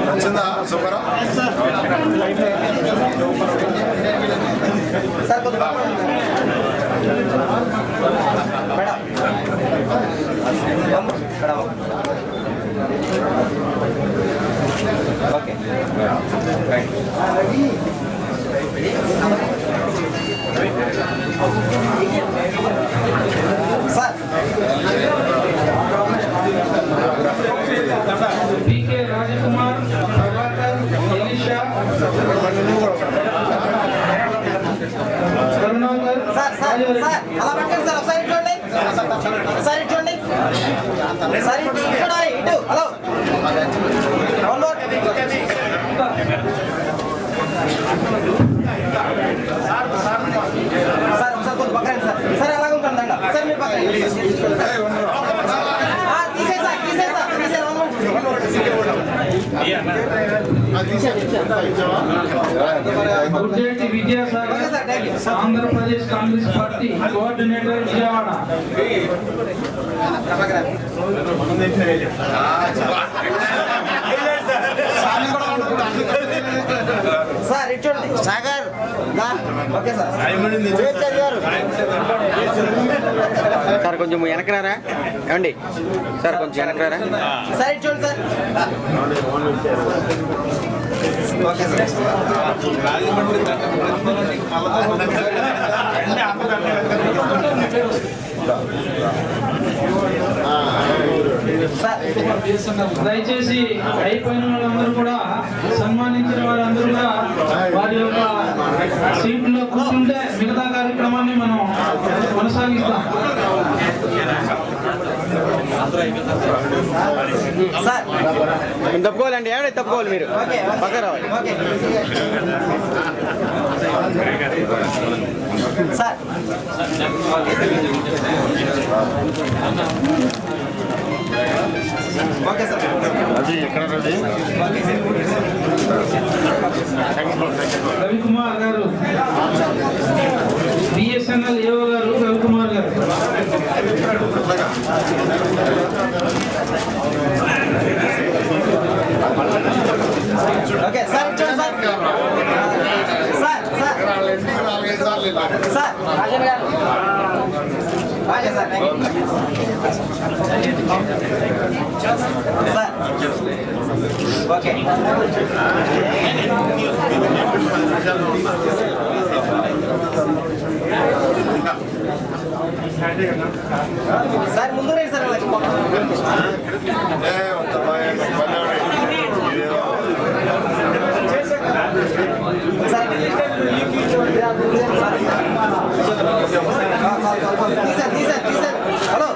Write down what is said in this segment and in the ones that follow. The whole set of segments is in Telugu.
వచ్చిందా సూపరా సార్ కొద్దిగా okay sir PK Rajkumar, Prabhakar, Elisha, Karunakar. Sir sir sir అలా పెట్టండి సార్ ఒకసారి చూడండి ఒకసారి చూడండి సార్ ఇటు చూడాలి ఇటు హలో వన్ మోర్ సార్ ఒకసారి కొంచెం పక్కన సార్ సార్ అలాగే ఉంటాను దండ సార్ మీరు పక్కన తీసే one more Gurjeti Vidyasagar, Andhra Pradesh Congress party coordinator, Vijayawada. Sir ఇటు చూడండి సాగర్ ఓకే సార్ సార్ కొంచెం వెనకరారా ఏమండి సార్ కొంచెం వెనకరారా సార్ ఇటు చూడండి సార్ ఓకే సార్ దయచేసి అయిపోయిన వాళ్ళందరూ కూడా, సన్మానించిన వాళ్ళందరూ కూడా వారి యొక్క సీట్లో కూర్చుంటే మిగతా కార్యక్రమాన్ని మనం కొనసాగిస్తాం. సార్ తప్పుకోవాలండి ఏమైనా తప్పుకోవాలి మీరు పక్క రావాలి సార్ ఓకే సార్ అది ఎక్కడ రెడీ రవికుమార్ గారు, బిఎస్ఎన్ఎల్ ఏఓ గారు రవికుమార్ గారు. ఓకే సార్ చూడండి sir sir sir sir Rajan గారు okay sir sir okay sir ముందు రండి సార్ తీసారు హలో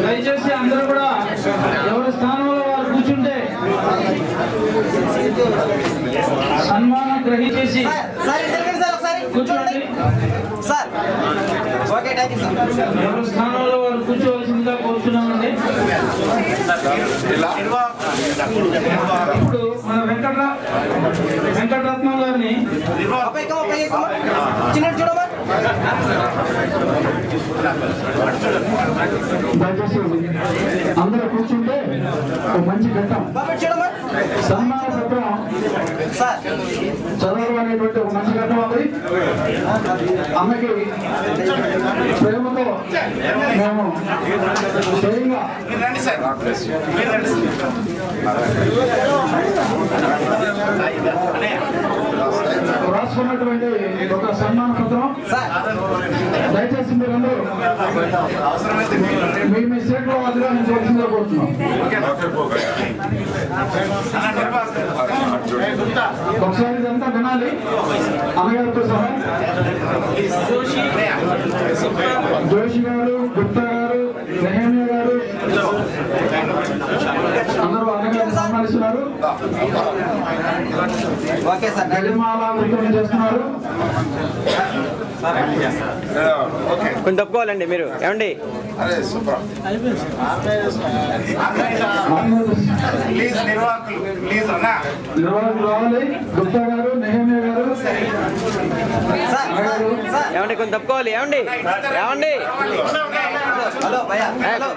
దయచేసి అందరూ కూడా ఎవరి స్థానంలో వారు కూర్చుంటే సన్మానం గ్రహించేసి సార్ ఒకసారి కూర్చోండి sir okay thank you sir ఎవరి స్థానంలో వారు కూర్చోవలసిందిగా కోరుతున్నామండి. ఇప్పుడు మన వెంకటరత్నం గారిని చిన్న చూడమా దయచేసి అందరూ కూర్చుంటే మంచి ఘట్టం. చూడమా సన్మాన పత్రం సార్ చదవడం అనేటువంటి ఒక మంచి ఘట్టం ఉంది. అమ్మకి ప్రేమతో మేము స్వయంగా రాసుకున్నటువంటి ఒక సన్మాన పత్రం. దయచేసి మీరందరూ మీ స్టేట్లో అధికారించవలసిందిగా కోరుతున్నాం. ఒకసారి ఇదంతా వినాలి అమ్మగారితో సహా. జోషి గారు, గుప్తా గారు, నెహమియా గారు అందరూ అన్నగారిని సన్మానిస్తున్నారు. ఓకే సార్ గడిమాల నృత్యం చేస్తున్నారు. ఓకే కొంచెం తప్పుకోవాలండి మీరు ఏమండి. అరే సూపర్ ప్లీజ్ నిర్వాహకులు ప్లీజ్ అన్నా నిర్వాహకులు రావాలి. గుప్తా గారు, నెహమియా గారు, సార్ సార్ ఏమండి కొంచెం తప్పుకోవాలి. ఏమండి ఏమండి హలో భయ్యా హలో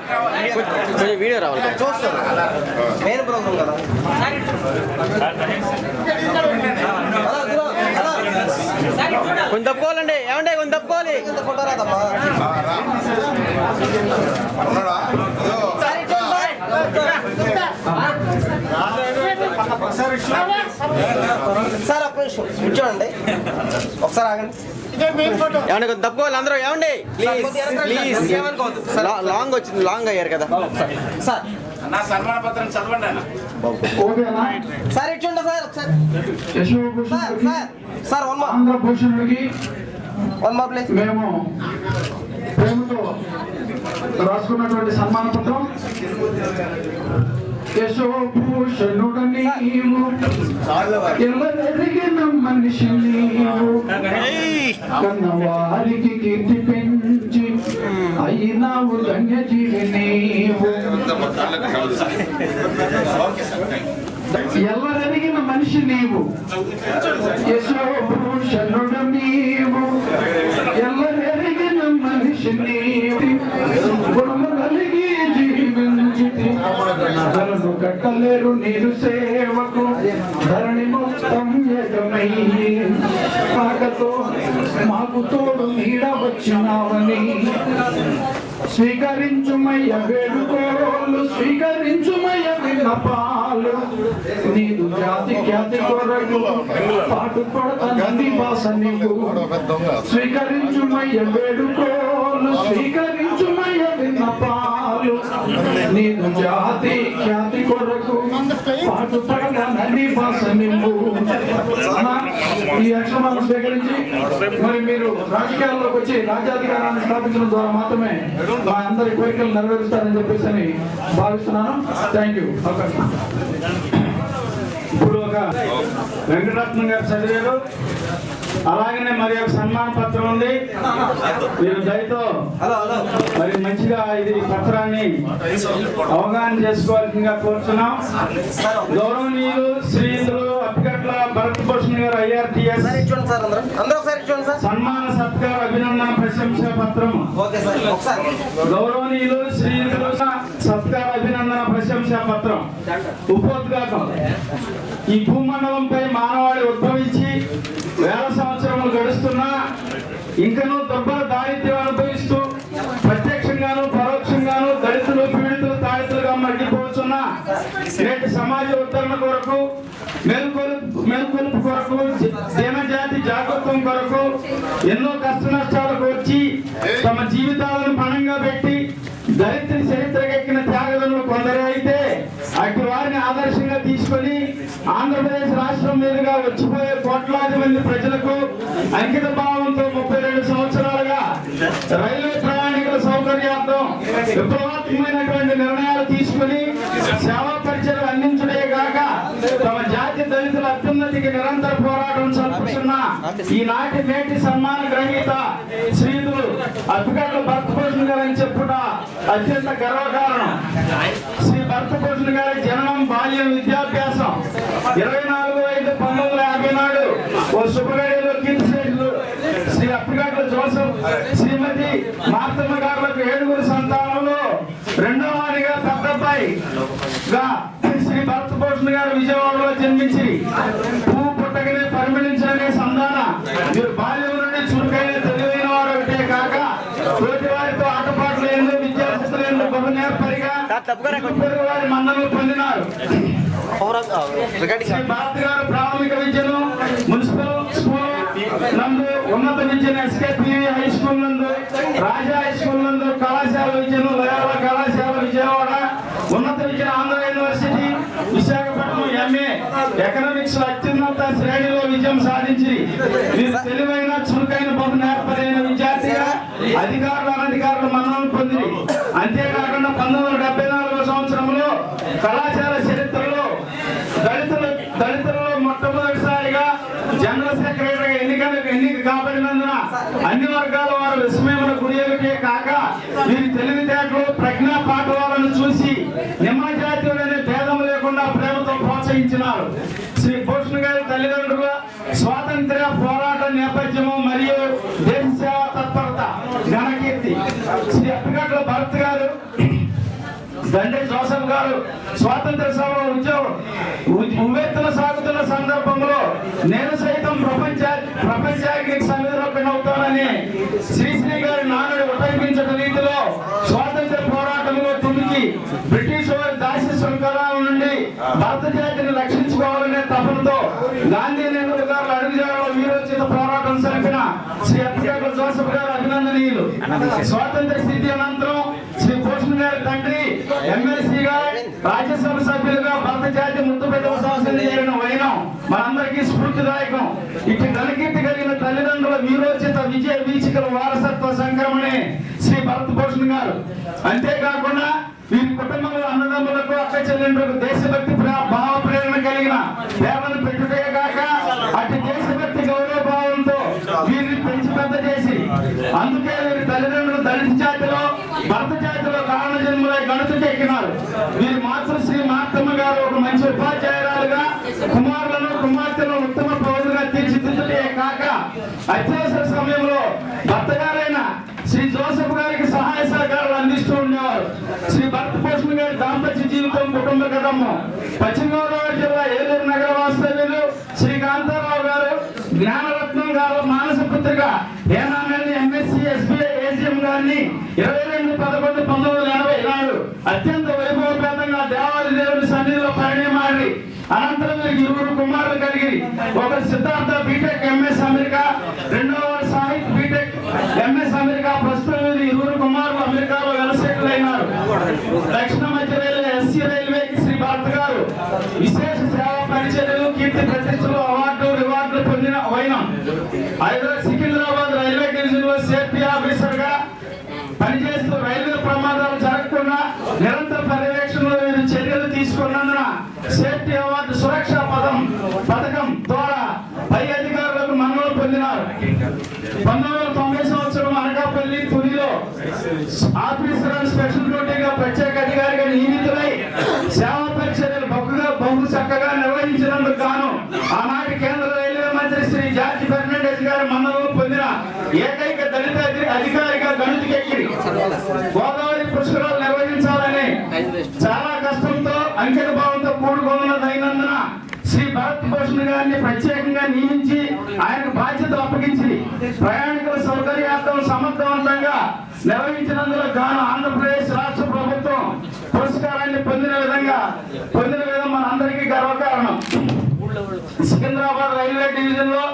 కొంచెం వీడియో రావాలి. చూస్తాను మెయిన్ ప్రోగ్రామ్ కదా. హలో హలో కొంచెం తప్పుకోవాలండి. ఏమండి కొంచెం తప్పుకోవాలి. ఫోటో రాదమ్మా ఉన్నాడా సార్ ఇటు సార్ ఒక్క నిమిషం కూర్చోండి ఒకసారి ఆగండి. ఏమండి కొంచెం తప్పుకోవాలి అందరూ. ఏమండి ప్లీజ్ ప్లీజ్ ఏమనుకోవద్దు లాంగ్ వచ్చింది, లాంగ్ అయ్యారు కదా. సార్ నా సన్మాన పత్రం చదవండి అన్న ఓకేనా? సార్ ఇచ్చుండ సార్ ఒకసారి sir Yashobhushan sir sir one more ఆంధ్రభూషణుడికి ప్లీజ్. మేము ప్రేమతో రాసుకున్నటువంటి సన్మాన పత్రం. యశోభూషణుడ నీవు ఎవరెరిగిన మనిషి నీవు కన్నవారికి కీర్తి పెంచి అయినావు ధన్యజీవి నీవు. ఎవరెరిగిన మనిషి నీవు యశోభూషణుడ నీవు ఎవరెరిగిన మనిషి నీవు గుణము కలిగి జీవించితి ధరను కట్టలేరు నీరు సేవకు ధరణి మొత్తం యజమయ్యి పాకతో మాకు తోడు నీడ వచ్చినావని స్వీకరించుమయ్య వేడుకోలు స్వీకరించుమయ్య విన్నపాలు నీదు జాతి ఖ్యాతి కొరకు పాటు పడతానని భాష నీకు స్వీకరించుమయ్య వేడుకోలు స్వీకరించుమయ్య విన్నపాలు నీదు జాతి ఖ్యాతి కొరకు పాటు పడతానని భాష నీకు. ఈ అక్షమాలను స్వీకరించి మరి మీరు రాజకీయాల్లోకి వచ్చి రాజ్యాధికారాన్ని స్థాపించడం ద్వారా మాత్రమే మా అందరి కోరికలు నెరవేరుస్తారని చెప్పేసి అని భావిస్తున్నాను. Thank you. ఇప్పుడు ఒక వెంకటరత్నం గారు చదివారు, అలాగనే మరి ఒక సన్మాన పత్రం ఉంది. మీరు దయతో హలో హలో మరి మంచిగా ఇది పత్రాన్ని అవగాహన చేసుకోవాల్సిందిగా కోరుతున్నాం. గౌరవనీయులు శ్రీయులు అప్పికట్ల భరతభూషణ్ గారు IRTS సార్ ఇచ్చుండి సార్ అందరూ ఒకసారి ఇచ్చుండి సార్. సన్మాన సత్కార అభినందన ప్రశంసా పత్రం. ఓకే సార్ ఒకసారి గౌరవనీయులు శ్రీయులు సత్కార అభినందన ప్రశంసా పత్రం. ఉపోద్ఘాతం. ఈ భూమండలంపై మానవాళి ఉద్భవించి వేల సంవత్సరములు గడుస్తున్నా ఇంకనూ దుర్భర దారిద్ర్యం అనుభవిస్తూ ప్రత్యక్షంగాను పరోక్షంగాను దళితులు పీడితులు తాడితులుగా మగ్గిపోతున్న నేటి సమాజ ఉద్ధరణ కొరకు మేల్కొలుపు కొరకు జనజాతి జాగృతం కొరకు ఎన్నో కష్ట నష్టాలకు వచ్చి తమ జీవితాలను పణంగా పెట్టి దళితుల చరిత్రకెక్కిన త్యాగలను కొందరు అయితే అటు వారిని ఆదర్శంగా తీసుకొని ఆంధ్రప్రదేశ్ రాష్ట్రం మీదుగా వచ్చిపోయే కోట్లాది మంది ప్రజలకు అంకిత భావంతో 32 సంవత్సరాలుగా రైల్వే ప్రయాణికుల సౌకర్యార్థం విప్లవాత్మకమైనటువంటి నిర్ణయాలు తీసుకుని సేవా పరిచయం అందించడే కాక తమ జాతి దళితుల అభ్యున్నతికి నిరంతర పోరాటం జరుపుతున్న ఈనాటి నేటి సన్మాన గ్రహీత శ్రీయులు అప్పికట్ల భరతభూషణ్ గారు అని చెప్పుట అత్యంత గర్వకారణం. శ్రీ భరతభూషణ్ గారి జననం, బాల్యం, విద్యాభ్యాసం 24/5/1950 నాడు ఓ శుభగడిలో కీర్తిశేషులు శ్రీ అప్పికట్ల జోసెఫ్, శ్రీమతి మార్తమ్మ గారులకు 7 సంతానంలో రెండవ వారిగా పెద్దబ్బాయిగా శ్రీ భరతభూషణ్ గారు విజయవాడలో జన్మించి పువ్వు పుట్టగానే పరిమళించడమే సంధాన. మీరు బాల్యం నుండి చురుకైన తెలివైన వారు ఒకటే కాక తోటి వారితో ఆటపాటలు ఎందుకు విద్యార్థులు ఎందుకు బహు నేర్పరిగా వారి మన్నలు పొందినారు. శ్రీ భారతి గారు ప్రాథమిక విద్యను మున్సిపల్ స్కూల్ నందు, ఉన్నత విద్యను SKPV హై స్కూల్ నందు, రాజా హై స్కూల్ నందు, కళాశాల విద్యను లయోలా కళాశాల విజయవాడ, ఉన్నత విద్యను Andhra university Visakhapatnam MA economics అత్యున్నత శ్రేణిలో విజయం సాధించి మీరు తెలివైన చురుకైన బహు నేర్పరైన విద్యార్థిగా అధికారులు అనధికారులు మన్ననలు పొంది అంతేకాకుండా 1974 సంవత్సరంలో కళాశాల చరిత్రలో దళిత జనరల్ సెక్రటరీగా ఎన్నిక కాబడినందున అన్ని వర్గాల వారు విస్మయముల గురియలకే కాక వీరి తెలివితేటలు ప్రజ్ఞా పాఠవాలను చూసి నిమ్మజాతీయుడనే భేదం లేకుండా ప్రేమతో ప్రోత్సహించినారు. శ్రీ భూషణ్ గారి తల్లిదండ్రుల స్వాతంత్ర్య పోరాట నేపథ్యము మరియు దేశ సేవా తత్పరత ఘనకీర్తి. శ్రీ అప్పిగట్ల భరత్ గారు, తండ్రి జోసెఫ్ గారు స్వాతంత్ర సమర ఉవ్వెత్తున సాగుతున్న సందర్భంలో నేను సైతం ప్రపంచానికి సన్నిధిలోకనవుతానని శ్రీశ్రీ గారి నానుడి ఉటంకించిన రీతిలో స్వాతంత్ర పోరాటంలో తుడికి బ్రిటిష్ వారి దాసి శృంఖలాల నుండి భారత జాతిని రక్షించుకోవాలనే తపనతో గాంధీ నెహ్రూ గారు అడుగుజాడలో వీరోచిత పోరాటం సరిపిన శ్రీ అప్పిగట్ల జోసెఫ్ గారు అభినందనీయులు. స్వాతంత్ర స్థితి అనంతరం శ్రీ భూషణ్ గారి తండ్రి ఎమ్మెల్సీగా రాజ్యసభ సభ్యులుగా భారత జాతి ముద్దు పెట్టవలసిన చేరిన వైనం మనందరికీ స్ఫూర్తిదాయకం. ఇటు ఘనకీర్తి కలిగిన తల్లిదండ్రుల వీరోచిత విజయ వీచికల వారసత్వ సంక్రమణే శ్రీ భరత్ భూషణ్ గారు. అంతేకాకుండా వీరి కుటుంబంలో అన్నదమ్ములకు అక్క చెల్లెండ్రులకు దేశభక్తి భావ ప్రేరణ కలిగిన పేదలు పెట్టుటే కాక అటు దేశభక్తి గౌరవ భావంతో వీరిని పెంచి పెద్ద చేసి అందుకే వీరి తల్లిదండ్రులు దళిత జాతిలో భరత జాతిలో కారణ జన్ములై గణితకెక్కినారు. వీరి మాతృశ్రీ మార్తమ్మ గారు ఒక మంచి ఉపాధ్యాయురాలుగా కుమారులను కుమార్తెలను ఉత్తమ పౌరులుగా తీర్చిదిద్దుటే కాక అత్యవసర సమయంలో భర్త గారైన శ్రీ జోసెఫ్ గారికి సహాయ సహకారాలు అందిస్తూ ఉండేవారు. శ్రీ భరత్ భూషణ్ గారి దాంపత్య జీవితం కుటుంబ కథము. పశ్చిమ గోదావరి జిల్లా ఏలూరు నగర వాస్తవ్యులు శ్రీ కాంతారావు గారు జ్ఞానరత్నం గారు మానస పుత్రిక ఏనామేని ఎంఎస్సి ఎస్బీఐ ఏజిఎం గారిని 22/11/1984 అత్యంత వైభవపేతంగా దేవాది దేవుని సన్నిధిలో పరిణయమాడి అనంతరం వీరికి 2 కుమారులు కలిగి ఒకరు సిద్ధార్థ బీటెక్ ఎంఎస్ అమెరికా, రెండవ సాహిత్ బీటెక్ ఎంఎస్ అమెరికా. ప్రస్తుతం వీరి 2 కుమారులు అమెరికాలో వెలసెటిల్ అయినారు. దక్షిణ మధ్య రైల్వే ఎస్సీ రైల్వేకి శ్రీ భారత్ గారు విశేష సేవా పరిచర్యలు కీర్తి ప్రతిష్టలు రివార్డులు పొందిన వైనం. సికింద్రాబాద్ రైల్వే డివిజన్ లో సేఫ్టీ ఆఫీసర్ గా పనిచేస్తూ రైల్వే ప్రమాదాలు జరగకుండా నిరంతర పర్యవేక్షణలో వీరు చర్యలు తీసుకున్నందున సేఫ్టీ అవార్డు సురక్షా పథకం ద్వారా పై అధికారులకు మన్ననలు పొందినారు. 1990 సంవత్సరం అనకాపల్లి తునిలో ఆఫీసర్ అండ్ స్పెషల్ డ్యూటీగా ప్రత్యేక అధికారిగా నియమితులై సేవా పరిచర్యలు బహు చక్కగా నిర్వహించినందుకు గాను ఆనాటి కేంద్ర రైల్వే మంత్రి శ్రీ జార్జ్ ఫెర్నాండెస్ గారి మన్ననలు పొందిన ఏకైక దళిత అధికారిగా గణితకెక్కి గోదావరి పుష్కరాలు నిర్వహించాలని చాలా కష్టంతో అంకిత భావంతో కూడుకున్నదైనందున శ్రీ భరత్ భూషణ్ గారిని ప్రత్యేకంగా నియమించి ఆయనకు బాధ్యతలు అప్పగించి ప్రయాణికుల సౌకర్యార్థం సమర్థవంతంగా నిర్వహించినందుకు గాను ఆంధ్రప్రదేశ్ రాష్ట్ర ప్రభుత్వం పురస్కారాన్ని పొందిన విధం మనందరికీ గర్వకారణం. సికింద్రాబాద్ రైల్వే డివిజన్ లో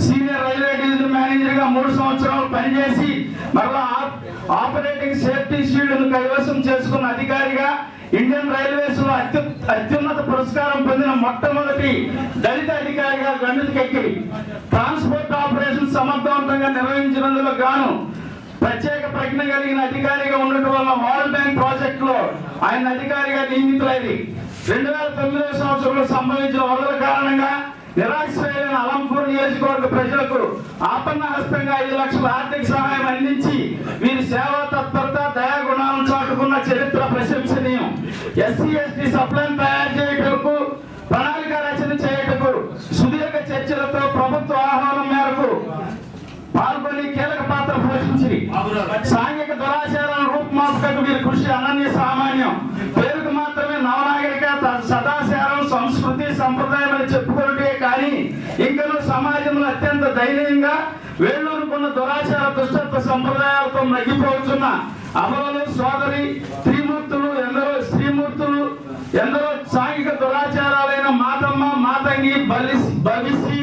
సీనియర్ రైల్వే డివిజన్ మేనేజర్ గా 3 సంవత్సరాలు పనిచేసి మరలా ఆపరేటింగ్ సేఫ్టీ షీల్డ్ కైవసం చేసుకున్న అధికారిగా ఇండియన్ రైల్వేస్ లో అత్యున్నత పురస్కారం పొందిన మొట్టమొదటి దళిత అధికారిగా గణితకెక్కి ట్రాన్స్పోర్ట్ ఆపరేషన్ సమర్థవంతంగా నిర్వహించినందుకు గాను ప్రత్యేక ప్రజ్ఞ కలిగిన అధికారిగా ఉండటం వల్ల వరల్డ్ బ్యాంక్ ప్రాజెక్ట్ లో ఆయన అధికారిగా నియమితులైంది. 2009 సంవత్సరంలో సంభవించిన వరదల కారణంగా నిరాశ్రయులైన అలంపూర్ నియోజకవర్గ ప్రజలకు ఆపన్న హస్తంగా 5 లక్షల ఆర్థిక సహాయం అందించి వీరి సేవా తత్పరత దయాగుణాలను చాటుకున్న చరిత్ర ప్రశంసనీయం. ఎస్సీ ఎస్టీ సప్లైన్ తయారు చేయటకు ప్రణాళిక రచన చేయటకు సుదీర్ఘ చర్చలతో ప్రభుత్వ ఆహ్వానం మేరకు పాల్గొని కీలక పాత్ర పోషించి సాంఘిక దురాచారాలను రూపుమాపటకు వీరి కృషి అనన్య సామాన్యం. పేరుకు మాత్రమే నవనాగరికత సదాచారం సంస్కృతి సంప్రదాయం అని చెప్పుకుంటే కానీ ఇంకనూ సమాజంలో అత్యంత దయనీయంగా వేళ్ళూరుకున్న దురాచార దుష్టత్వ సంప్రదాయాలతో నగ్గిపోతున్న అమలు సోదరి స్త్రీమూర్తులు ఎందరో సాంఘిక దురాచారాలైన మాతమ్మ మాతంగి బలిసి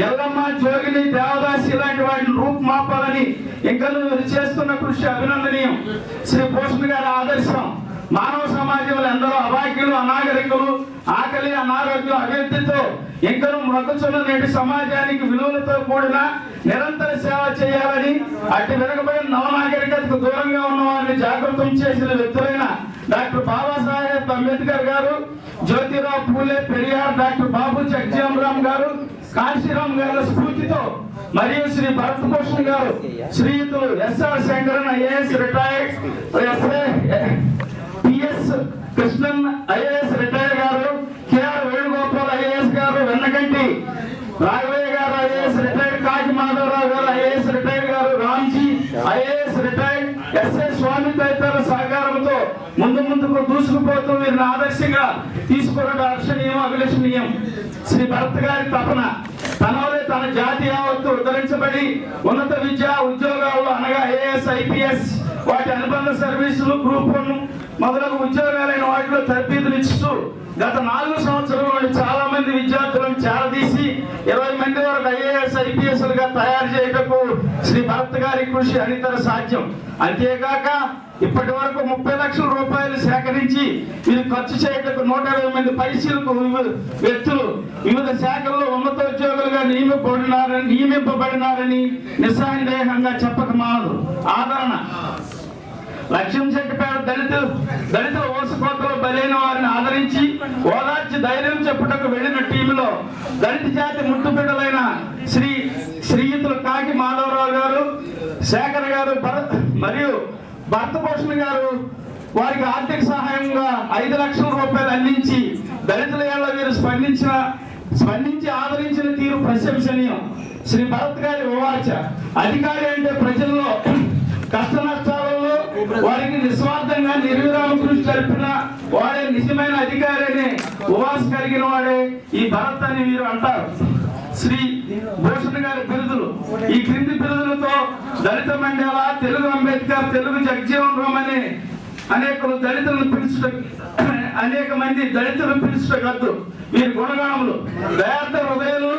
ఎల్లమ్మ జోగిని దేవదాసి ఇలాంటి వాటిని రూపుమాపాలని ఇంకా చేస్తున్న కృషి అభినందనీయం. శ్రీ భూషణ్ గారి ఆదర్శం మానవ సమాజంలో ఎందరో అభాగ్యులు అనాగరికులు ఆకలి అనారోగ్యం అభివృద్ధితో ఇంకనూ మృగచున్న నేటి సమాజానికి విలువలతో కూడిన నిరంతర సేవ చేయాలని అటు వెనకబడిన నవనాగరికతకు దూరంగా ఉన్న వారిని జాగృతం చేసిన వ్యక్తులైన డాక్టర్ బాబాసాహెబ్ అంబేద్కర్ గారు, జ్యోతిరావు పూలే, పెరియార్, డాక్టర్ బాబు జగజీవన్ రామ్ గారు, కాశీరామ్ గారి స్ఫూర్తితో మరియు శ్రీ భరతభూషణ్ గారు, శ్రీయుతులు SR Sankaran IAS retired, PS Krishnan IAS retired గారు, కేఆర్ వేణుగోపాల్ ఐఏఎస్ గారు, వెన్నకంటి రాఘవయ్య గారు ఐఏఎస్ రిటైర్డ్, కాకి మాధవరావు గారు ఐఏఎస్ రిటైర్డ్ గారు, రామ్జీ ఐఏఎస్ రిటైర్డ్, ఎస్ఎస్ స్వామి తదితరుల సహకారంతో ముందుకు దూసుకుపోతూ వీరిని ఆదర్శంగా తీసుకోవడం హర్షణీయం, అభిలషణీయం. శ్రీ భరత్ గారి తపన తనవలే తన జాతి యావత్తు ఉద్ధరించబడి ఉన్నత విద్య ఉద్యోగాలు అనగా ఐఏఎస్ ఐపీఎస్ వాటి అనుబంధ సర్వీసులు గ్రూప్ 1 మొదలగు ఉద్యోగాలైన వాటిలో తరబీదునిస్తూ గత 4 సంవత్సరాల చాలా మంది విద్యార్థులను చేరదీసి 20 మంది వరకు ఐఏఎస్ ఐపీఎస్లుగా తయారు చేయటకు శ్రీ భరత్ గారి కృషి అనితర సాధ్యం. అంతేకాక ఇప్పటి వరకు 30 లక్షల రూపాయలు సేకరించి వీరు ఖర్చు చేయటకు 120 మంది పరిశీలకు వ్యక్తులు వివిధ శాఖల్లో ఉన్నతోద్యోగులుగా నియమింపబడినారని నిస్సందేహంగా చెప్పక మానదు. ఆదరణ లక్ష్యం చెట్టుపేట దళితుల ఓసుకోతలో బలైన వారిని ఆదరించి ఓదార్చి ధైర్యం చెప్పుటకు వెళ్లిన టీంలో దళిత జాతి ముట్టుబిడ్డలైన శ్రీయుతులు కాకి మాధవరావు గారు, శేఖర్ గారు మరియు భరతభూషణ్ గారు వారికి ఆర్థిక సహాయంగా 5 లక్షల రూపాయలు అందించి దళితుల ఏళ్ల వీరు స్పందించి ఆదరించిన తీరు ప్రశంసనీయం. శ్రీ భరత్ గారి ఓవాచ అధికారి అంటే ప్రజల్లో కష్ట నష్టాలలో వారికి నిస్వార్థంగా నిర్విరామ కృషి జరిపిన వాడే నిజమైన అధికారి అనే ఉవాస కలిగిన వాడే ఈ భరత్ అని వీరు అంటారు. శ్రీ భూషణ్ గారి బిరుదులు ఈ క్రింది బిరుదులతో దళిత మండల, తెలుగు అంబేద్కర్, తెలుగు జగజీవన్ రామ్ అనే అనేక మంది దళితులు పిలుచుటగద్దు. వీరి గుణగానములు దయార్థ హృదయాలు,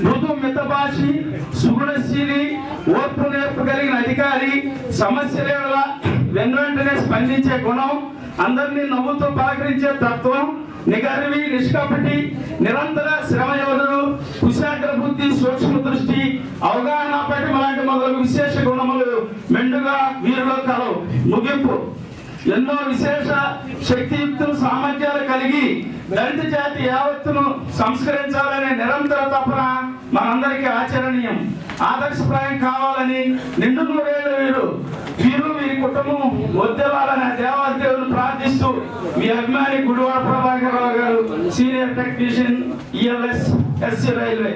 మృదు మితభాషి, సుగుణశీలి, ఓర్పు నేర్పు కలిగిన అధికారి, సమస్యల వెన్నంటనే స్పందించే గుణం, అందరినీ నవ్వుతూ పలకరించే తత్వం, నిగర్వి, నిష్కపటి, నిరంతర శ్రమయోధుడు, కుశాగ్ర బుద్ధి, సూక్ష్మ దృష్టి, అవగాహన పటిమ లాంటి మొదలగు విశేష గుణములు మెండుగా వీరిలో కలవు. ముగింపు ఎన్నో విశేష శక్తియుక్తులు సామర్థ్యాలు కలిగి దళిత జాతి యావత్తును సంస్కరించాలనే నిరంతర తపన మనందరికీ ఆచరణీయం, ఆదర్శప్రాయం కావాలని నిండు 100 ఏళ్ళు వీరి కుటుంబం వద్దెవాలని దేవాదేవుని ప్రార్థిస్తూ మీ అభిమాని గుడివాడ ప్రభాకర్ రావు గారు, senior technician, ELS SC railway.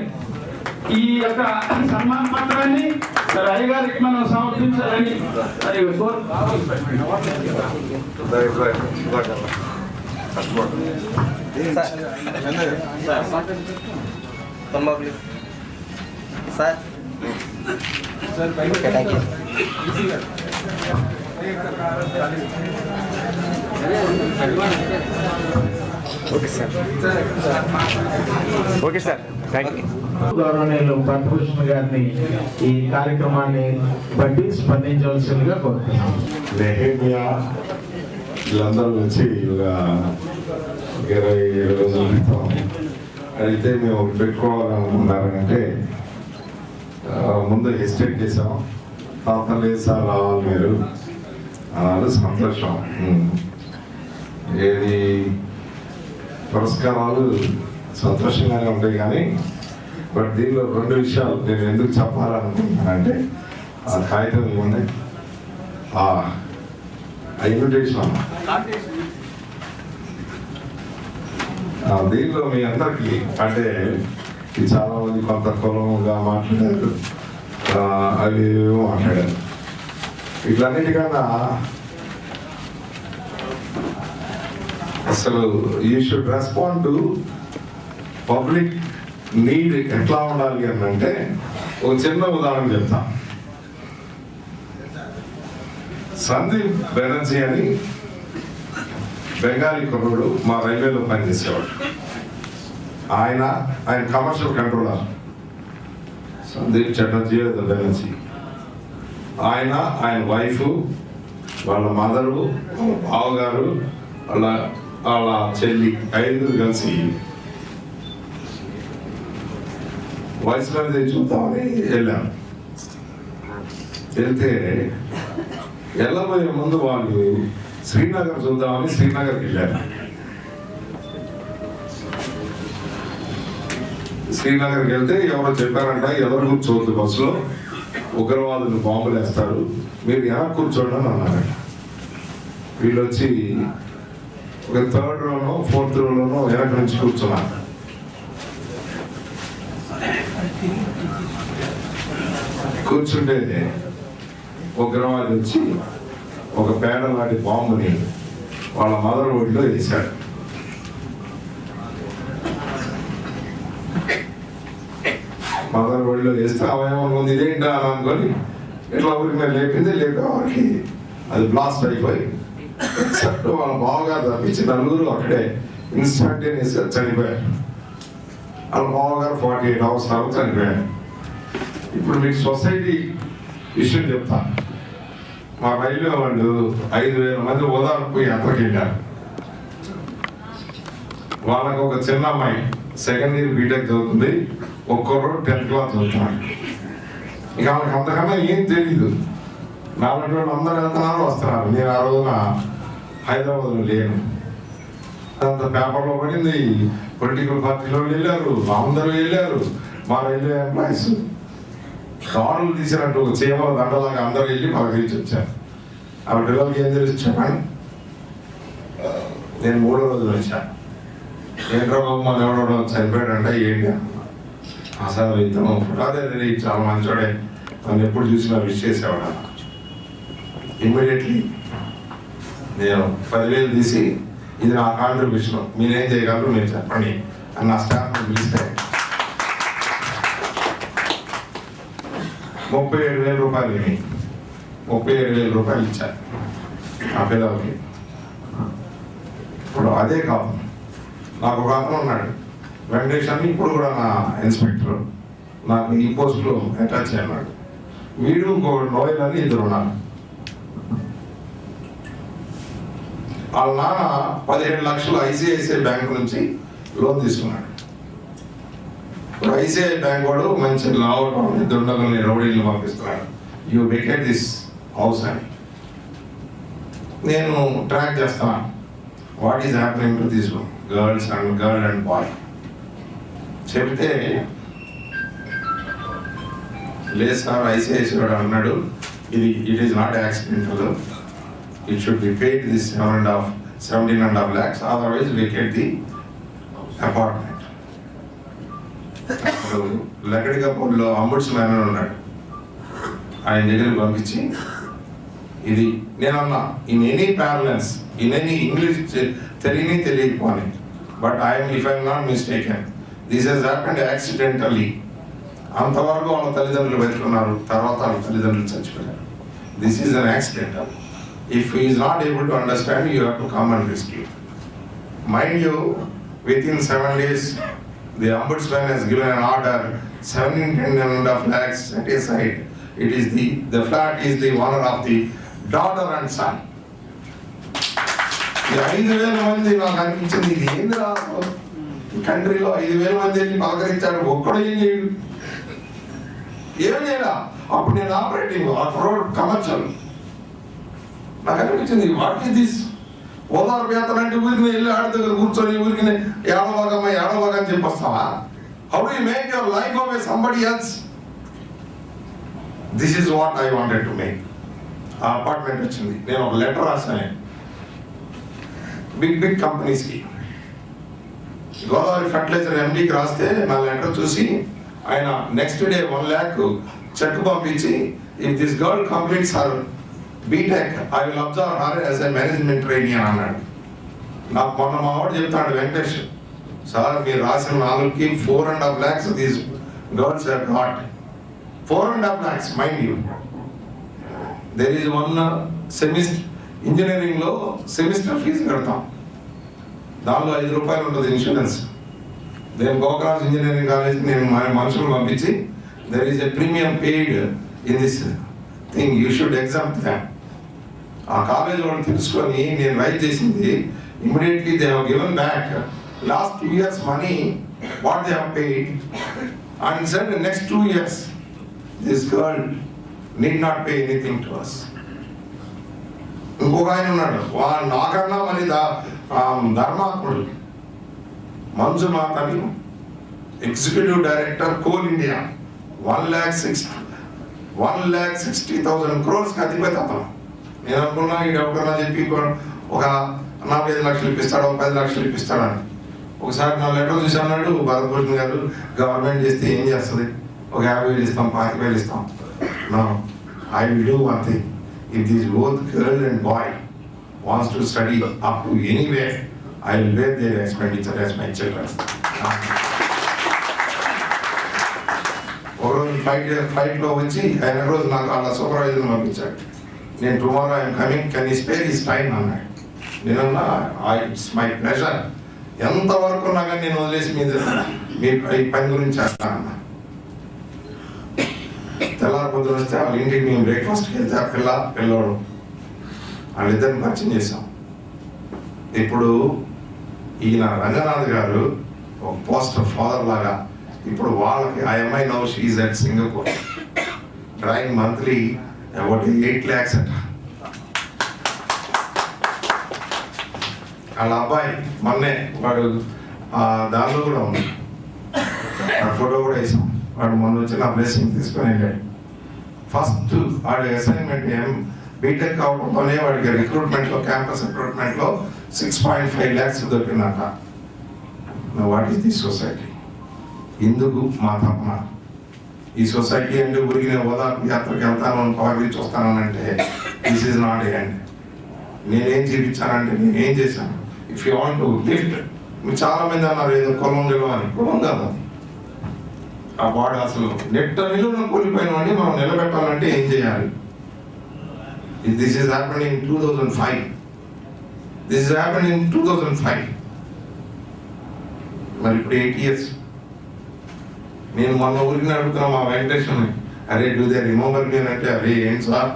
ఈ యొక్క సన్మాన పత్రాన్ని అయ్యగారికి మనం సమర్పించాలని ఓకే సార్, థ్యాంక్ యూ. గౌరవనీయులు భరతభూషణ్ గారిని ఈ కార్యక్రమాన్ని బట్టి స్పందించవలసిందిగా కోరుతున్నాం. నెహేమియా వీళ్ళందరూ వచ్చి ఒక 20 రోజుల క్రితం అయితే మేము ఒకటి పెట్టుకోవాలనుకున్నారంటే ముందు హెసిటేట్ చేసాం. పాపం లేదు సార్ రావాలి మీరు అన్నారు. సంతోషం. ఏది పురస్కారాలు సంతోషంగానే ఉంటాయి కానీ బట్ దీనిలో 2 విషయాలు నేను ఎందుకు చెప్పాలనుకుంటున్నానంటే ఆ కాగితం ఇవ్వండి, ఆ ఇన్విటేషన్ దీనిలో మీ అందరికీ అంటే చాలా మంది కొంత కులంగా మాట్లాడారు, అవి మాట్లాడారు. వీటన్నిటికన్నా అసలు you should respond to public need ఎట్లా ఉండాలి అని అంటే ఒక చిన్న ఉదాహరణ చెప్తా. సందీప్ బెనర్జీ అని బెంగాలీ కుర్రుడు మా రైల్వేలో పనిచేసేవాడు. ఆయన కమర్షియల్ కంట్రోలర్ సందీప్ చటర్జీ బెనర్జీ. ఆయన వైఫ్, వాళ్ళ మదరు, బావగారు, వాళ్ళ చెల్లి 5 కలిసి వైస్రాయ్ చూద్దామని వెళ్ళాం. వెళ్తే వెళ్ళబోయే ముందు వాళ్ళు శ్రీనగర్ చూద్దామని శ్రీనగర్కి వెళ్ళారు. శ్రీనగర్కి వెళ్తే ఎవరో చెప్పారంట, ఎవరు కూర్చోవద్దు బస్సులో, ఉగ్రవాదులు బాంబులు వేస్తారు, మీరు ఎలా కూర్చోండి అని అన్నారంట. వీళ్ళు వచ్చి ఒక 3rd రోనో 4th రోలోనో వెనక నుంచి కూర్చున్నారు. కూర్చుంటే ఉగ్రవాది వచ్చి ఒక పేడ లాంటి బాంబుని వాళ్ళ మదర్ బోర్డులో వేశాడు. మదర్ బోర్డులో వేస్తే అవయవం ఇదేంటా అని అనుకొని ఇట్లా ఊరికి మీద లేపింది. లేక వారికి అది బ్లాస్ట్ అయిపోయి ఎక్సెప్ట్ వాళ్ళ బావగారు తప్పించి 4 అక్కడే ఇన్స్టంటేనియస్గా చనిపోయారు. వాళ్ళ బావగారు 48 hours తర్వాత చనిపోయారు. ఇప్పుడు మీకు సొసైటీ విషయం చెప్తా. మా రైల్వే వాళ్ళు 5,000 మంది ఓదార్పు యాత్రకి వెళ్ళారు. వాళ్ళకు ఒక చిన్న అమ్మాయి 2nd year బీటెక్ చదువుతుంది, ఒక్కరు 10th class చదువుతున్నారు. ఇక వాళ్ళకి అంతకన్నా ఏం తెలీదు. నాలుగు రోజులు అందరూ వెళ్తున్నారు, వస్తున్నారు. నేను ఆ రోజున హైదరాబాద్లో లేను. అంత పేపర్లో పడింది, పొలిటికల్ పార్టీలో వెళ్ళారు, అందరూ వెళ్ళారు. మా రైల్వే ఎంప్లాయీస్ కారులు తీసినట్టు చీమల దండలాగా అందరూ వెళ్ళి పలకరించి వచ్చారు. ఆ పిల్లలకి ఏం తెలిసి చెప్పండి. నేను 3వ రోజులు వచ్చాను. ఏంట్రా బాబు మన ఎవడో చనిపోయాడంటే ఏంటి అసలు ఇతను అదే చాలా మంచోడే, నన్ను ఎప్పుడు చూసినా విష్ చేసేవాడు. ఇమ్మీడియట్లీ నేను 10,000 తీసి ఇది నా కాంట్రిబ్యూషన్, మీరేం చేయగలరు మీరు చెప్పండి అని నా స్టాఫ్ని పిలిస్తే 37,000 రూపాయలు 37,000 రూపాయలు ఇచ్చారు ఆ పిల్లలకి. ఇప్పుడు అదే కాదు, నాకు ఒక అతను ఉన్నాడు వెంకటేష్ అని, ఇప్పుడు కూడా నా ఇన్స్పెక్టర్, నాకు ఈ పోస్ట్లో అటాచ్ అయ్యాడు. వీడు ఇంకొక నోయల్ అని 2 ఉన్నారు. వాళ్ళ నాన్న 17 లక్షలు ఐసిఐసిఐ బ్యాంక్ నుంచి లోన్ తీసుకున్నాడు. ఇప్పుడు ఐసిఐ బ్యాంక్ వాడు మంచి లావటం దుండగుల్ని రౌడీలను పంపిస్తున్నాడు, యూ వెకేట్ దిస్ హౌస్ అని. నేను ట్రాక్ చేస్తాను what is happening to this girl and boy. చెప్తే లేదు సార్ ఐసిఐసిఐ అన్నాడు, it is not accidental, it should be paid this 17.5 lakhs, otherwise vacate the apartment. లక్కడికపూర్లో అంబుడ్స్మ్యాన్ ఉన్నాడు, ఆయన దగ్గరికి పంపించి ఇది నేనన్నా in any parlance in any English తెలియకపోని, but if I'm not mistaken this has happened accidentally. అంతవరకు వాళ్ళ తల్లిదండ్రులు బతుకున్నారు, తర్వాత వాళ్ళ తల్లిదండ్రులు చచ్చిపోయారు. This is an accidental. If he is not able to understand, you have to come and rescue. Mind you, within 7 days, the ombudsman has given an order, 17.5 lakhs set aside. It is the flat is the honor of the daughter and son. ఈ 5,000 మంది నాకు అనిపించింది, ఇది ఏంది రాదు కంట్రీలో 5,000 మంది వెళ్ళి పలకరించాడు, ఒక్కడు ఏం చేయడు, ఏం చేయడా. అప్పుడు నేను ఆపరేటింగ్ రోడ్ కమర్షియల్ నాకు అనిపించింది, వాట్ ఈస్ దిస్ ఓదార్పు యాత్ర అంటే ఊరికి వెళ్ళి ఆడ దగ్గర కూర్చొని ఊరికి ఏడవగా అని చెప్పొస్తావా? How do you make your life of a somebody else? This is what I wanted to make. ఆ అపార్ట్మెంట్ వచ్చింది, నేను ఒక లెటర్ రాశాను బిగ్ కంపెనీస్కి. గోదావరి ఫర్టిలైజర్ ఎండీకి రాస్తే నా లెటర్ చూసి ఆయన నెక్స్ట్ డే 1 lakh చెక్ పంపించి, if this girl completes her BTech I will observe her as a management trainee అని అన్నాడు. నాకు మొన్న మా వాడు చెప్తాడు, వెంకటేష్ సార్ మీరు రాసిన 4కి 4.5 lakhs these girls have got. 4.5 lakhs mind you. There is 1 semester ఇంజనీరింగ్లో సెమిస్టర్ ఫీజు కడతాం, దానిలో 5 రూపాయలు ఉంటుంది ఇన్సూరెన్స్. నేను గోకరాజ్ ఇంజనీరింగ్ కాలేజ్కి నేను మనుషులు పంపించి there is a premium paid in this thing, you should exam that. ఆ కాలేజ్ వాళ్ళు తెలుసుకొని నేను రైట్ చేసింది, immediately they have given back last 2 years money what they have paid and said the next 2 years this girl need not pay anything to us. ఇంకొక ఆయన ఉన్నాడు, నాకన్నా మరి ధర్మాత్ముడు మంజునాథ్ అని executive director coal India 1,60,000 crores అధిపతి అతను. నేను అనుకున్నా ఈ డాక్టర్ అని చెప్పి ఒక 45 లక్షలు ఇప్పిస్తాడు, 10 లక్షలు ఇప్పిస్తాడని. ఒకసారి నా లెటర్ చూసి అన్నాడు, భరతభూషణ్ గారు గవర్నమెంట్ చేస్తే ఏం చేస్తుంది, ఒక 50,000 ఇస్తాం, 25,000 ఇస్తాం. No, I will do one thing. If this both girl and boy wants to study up to anywhere, I will bear their expenditure as my children. ఒకరోజు ఫ్లైట్లో వచ్చి ఆయన రోజు నాకు వాళ్ళ సూపర్వైజర్ పంపించాడు. నేను tomorrow I'm coming, can you spare his time అన్నాడు. నేనన్నా ఇట్స్ మై ప్లెజర్, ఎంతవరకు ఉన్నా కానీ నేను వదిలేసి మీ ఈ పని గురించి అన్నా. తెల్లారి పొద్దున వస్తే వాళ్ళ ఇంటికి మేము బ్రేక్ఫాస్ట్కి వెళ్తే ఆ పిల్లోడు వాళ్ళిద్దరిని పరిచయం చేశాం. ఇప్పుడు ఈయన రంగనాథ్ గారు ఒక పోస్టర్ ఫాదర్ లాగా ఇప్పుడు వాళ్ళకి ఆ అమ్మాయి now she's at Singapore drawing monthly about 8 lakhs అట. వాళ్ళ అబ్బాయి మొన్నే వాడు దానిలో కూడా ఉంది, ఆ ఫోటో కూడా వేసాం. వాడు మొన్న వచ్చి నా బ్లెస్సింగ్ తీసుకొని వెళ్ళాడు. ఫస్ట్ వాడు అసైన్మెంట్ బీటెక్ అవడంతోనే వాడికి రిక్రూట్మెంట్లో, క్యాంపస్ రిక్రూట్మెంట్లో 6.5 lakhs దొరికిందట. What is this society? ఇందుకు మా తపన. ఈ సొసైటీ అంటే ఊరికి నేను ఓదార్పు యాత్రకి వెళ్తాను, పలకరించి వస్తానంటే దిస్ ఈజ్ నాట్ ఎండ్. నేనేం చూపించానంటే నేనేం చేశాను. If you want to lift, మీరు చాలా మంది అన్నారు ఏదో కులం అని. కులం కాదు, ఆ వాడు అసలు నెట్ట నిలువున కూలిపోయిన వాడిని మనం నిలబెట్టాలంటే ఏం చేయాలి? This is happening in 2005. This is happening in 2005. మరి ఇప్పుడు 8 years. నేను మొన్న ఊరికి అడుగుతున్నా మా వెంకటేశ్వరుని, అరే డూ దే రిమెంబర్ మీ అంటే, అరే ఏంటి సార్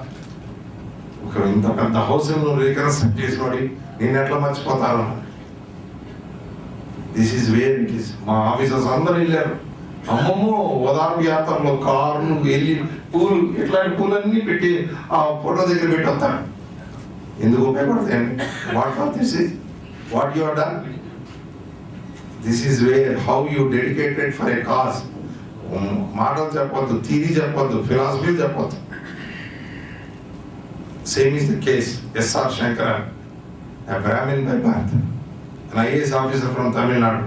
ఒక ఇంత పెద్ద హౌస్ నువ్వు రీకన్స్ట్రక్ట్ చేసినోడి నేను ఎట్లా మర్చిపోతాను? This is where it is. మా ఆఫీసర్స్ అందరూ వెళ్ళారు. అమ్మమ్మో ఓదార్పు యాత్రలో కార్లు వెళ్ళి పూలు, ఇట్లాంటి పూలన్నీ పెట్టి ఆ ఫోటో దగ్గర పెట్టి వస్తాను. ఎందుకు ఉపయోగపడతాయండి? What for this is what you have done. This is where how you dedicated for a cause. మాటలు చెప్పొద్దు, థియరీ చెప్పొద్దు, ఫిలాసఫీ చెప్పొద్దు. Same is the case SR Sankaran, a Brahmin by birth, an IAS officer from Tamil Nadu.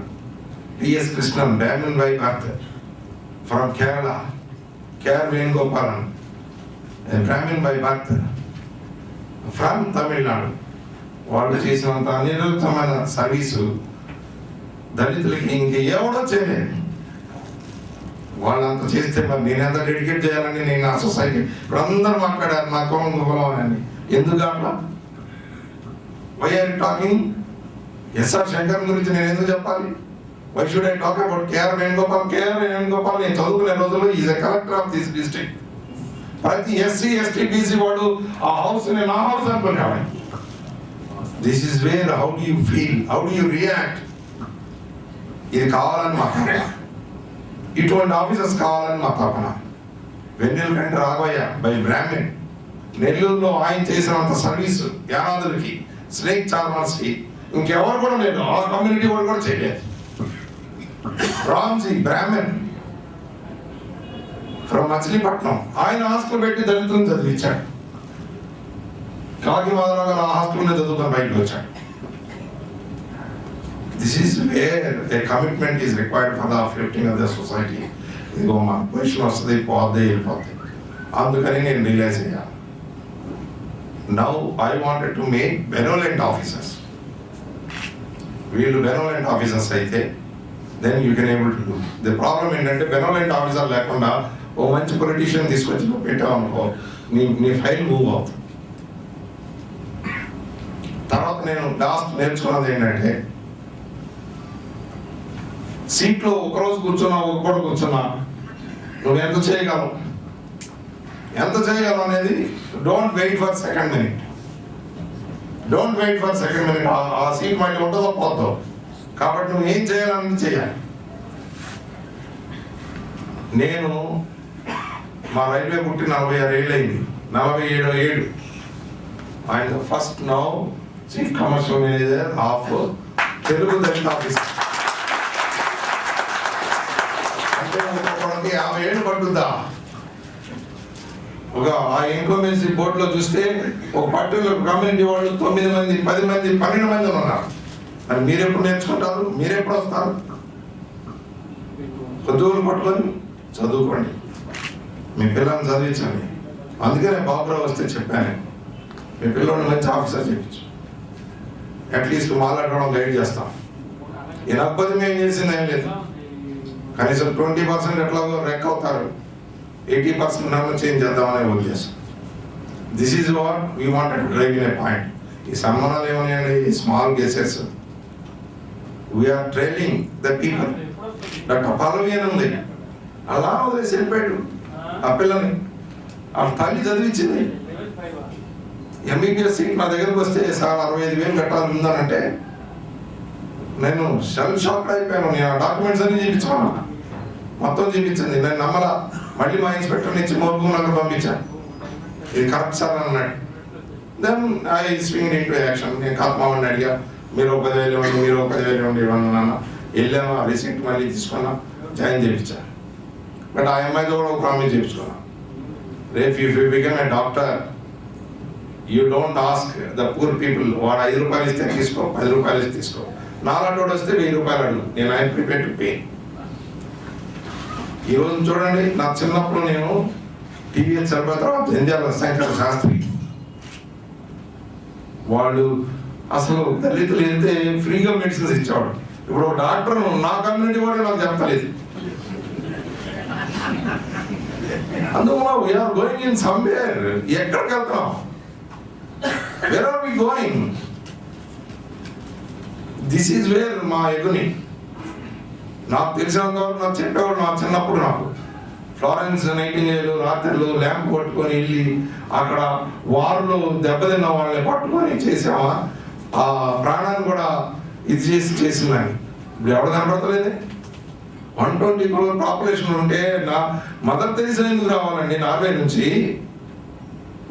P.S. Krishnan, Brahmin by birth, from Kerala. K.R. Venugopalan, a Brahmin by birth, from Tamil Nadu. వాళ్ళు చేసినంత అనిరుద్ధమైన సర్వీసు దళితులకి ఇంకెవడో చేయలేదు. వాళ్ళంత చేస్తే మరి నేను ఎంత డెడికేట్ చేయాలని నేను నా సొసైటీ ఇప్పుడు అందరూ మాట్లాడారు నా కులం అని. ఎందుకు అట్లా? Why are talking? SR Shankar గురించి నేను ఎందుకు చెప్పాలి? Why should I talk about KR Venugopal? KR Venugopal నేను చదువుకునే రోజుల్లో is a collector of this district. ప్రతి ఎస్సీ ఎస్టీ బీసీ వాడు ఆ హౌస్ నేను నా హౌస్ అనుకునేవాడు. This is where how do you feel, how do you react. ఇది కావాలని మా తపన, ఇటువంటి ఆఫీసర్స్ కావాలని మా తపన. వెన్నెల కంటే రాఘవయ్య బై బ్రాహ్మణ్, నెల్లూరులో ఆయన చేసినంత సర్వీసు యానాదులకి, స్నేక్ చార్మర్స్కి ఇంకెవరు కూడా లేదు. ఆ కమ్యూనిటీ వాడు కూడా చేయలేదు. రామ్జీ బ్రాహ్మణ్ ఫ్రమ్ మచిలీపట్నం, ఆయన హాస్టల్ పెట్టి దళితులను చదివించాడు. కాకిమాదరావు గారు ఆ హాస్టల్ని చదువుకొని బయటకు వచ్చాడు. This is wear a commitment is required for the uplifting of the society. ఇదిగో మా పొజిషన్ వస్తుంది, పోద్ది, వెళ్ళిపోద్ది. అందుకని నేను రియలైజ్ అయ్యాను. Now I wanted to make benevolent officers. వీళ్ళు బెనోలెంట్ ఆఫీసర్స్ అయితే then you can able to do. The problem ఏంటంటే బెనోలెంట్ ఆఫీసర్ లేకుండా ఓ మంచి పొలిటీషియన్ తీసుకొచ్చి నువ్వు పెట్టావనుకో నీ ఫైల్ మూవ్ అవుతుంది. తర్వాత నేను లాస్ట్ నేర్చుకున్నది ఏంటంటే సీట్లో ఒకరోజు కూర్చున్నా, ఒక పూట కూర్చున్నా నువ్వు ఎంత చేయగలవు అనేది don't wait for second minute. Don't wait for second minute. ఆ సీట్ మళ్ళీ ఉంటుందో పోతావు. కాబట్టి నువ్వు ఏం చేయాలని చేయాలి. నేను మా రైల్వే పుట్టి 46 ఏళ్ళు అయింది. 47వ ఏడు ఆయన first now chief commercial manager of Telugu Dalit office. ఒక 50 ఏళ్ళు పట్టుద్దా? ఒక ఆ ఇన్ఫర్మేషన్ బోర్డులో చూస్తే ఒక పర్టికులర్ కమ్యూనిటీ వాళ్ళు 9 మంది 10 మంది 12 మంది ఉన్నారు. మరి మీరెప్పుడు నేర్చుకుంటారు? మీరెప్పుడు వస్తారు? పొద్దుగులు పట్టుకొని చదువుకోండి, మీ పిల్లల్ని చదివించండి. అందుకనే బాబురావు వస్తే చెప్పాను, మీ పిల్లల్ని మంచి ఆఫీసర్ చెప్పించు, అట్లీస్ట్ మాట్లాడడం గైడ్ చేస్తాం. ఈయనప్పటి మేము చేసింది ఏం లేదు, కనీసం 20% ఎట్లాగో రెక్ అవుతారు, 80% నన్ను చేంజ్ చేద్దామనే ఉద్దేశం. This is what we wanted drive in a point. ఈ సన్మానాలు ఏమన్నాయండి? ఈ small cases we're training the people. Doctor Pallavi అని ఉంది, అలా వదిలేసి వెళ్ళిపోయాడు ఆ పిల్లని. ఆ తల్లి చదివించింది. ఎంబీబీఎస్ సీట్ నా దగ్గరకు వస్తే సార్ 65,000 కట్టాలి ఉందనంటే నేను షెల్ షాక్ అయిపోయాను. నేను ఆ డాక్యుమెంట్స్ అన్ని చూపించాను, మొత్తం చూపించింది. నేను నమ్మలా. మళ్ళీ మా ఇన్స్పెక్టర్ నుంచి మోర్పునకు పంపించాను, ఇది కరెక్ట్ సార్ అన్నాడు. Then I swing into action. నేను కాత్మావని అడిగా, మీరు 10,000 ఇవ్వండి, మీరు 10,000 ఇవ్వండి ఇవ్వను. వెళ్ళాను, ఆ రిసీప్ట్ మళ్ళీ తీసుకున్నా, జాయిన్ చేయించాను. బట్ ఆ అమ్మాయితో కూడా ఒక ప్రామిస్ చేయించుకున్నాను, రేపు if you become a doctor you don't ask the poor people. వాడు 5 రూపాయలు ఇస్తే తీసుకో, 10 రూపాయలు ఇస్తే తీసుకో. నాలాంటి వస్తే 1000 రూపాయలు అడుగు, నేను ఐ ప్రిపేర్ టు పే. ఈరోజు చూడండి, నా చిన్నప్పుడు నేను టీవీఎస్ చదివిన తర్వాత జంజాల శంకర శాస్త్రి వాళ్ళు అసలు దళితులు వెళ్తే ఫ్రీగా మెడిసిన్స్ ఇచ్చేవాడు. ఇప్పుడు ఒక డాక్టర్ నా కమ్యూనిటీ వాడు నాకు చెప్పలేదు. అందువల్ల వీఆర్ గోయింగ్ ఇన్ సమ్వేర్. ఎక్కడికి వెళ్తున్నాం? Where are we going? This is where మా ఎగుని. నాకు తెలిసినంత వరకు నాకు చెప్పేవాడు నా చిన్నప్పుడు. నాకు ఫ్లారెన్స్ నైటింగేల్ రాత్రులు ల్యాంప్ పట్టుకొని వెళ్ళి అక్కడ వారిలో దెబ్బతిన్న వాళ్ళని పట్టుకొని చేసామా, ఆ ప్రాణాన్ని కూడా ఇది చేసిందని. ఇప్పుడు ఎవరు కనపడతలేదే? 120 crore పాపులేషన్ ఉంటే నా మదర్ తెరీసా ఎందుకు రావాలండి నార్వే నుంచి?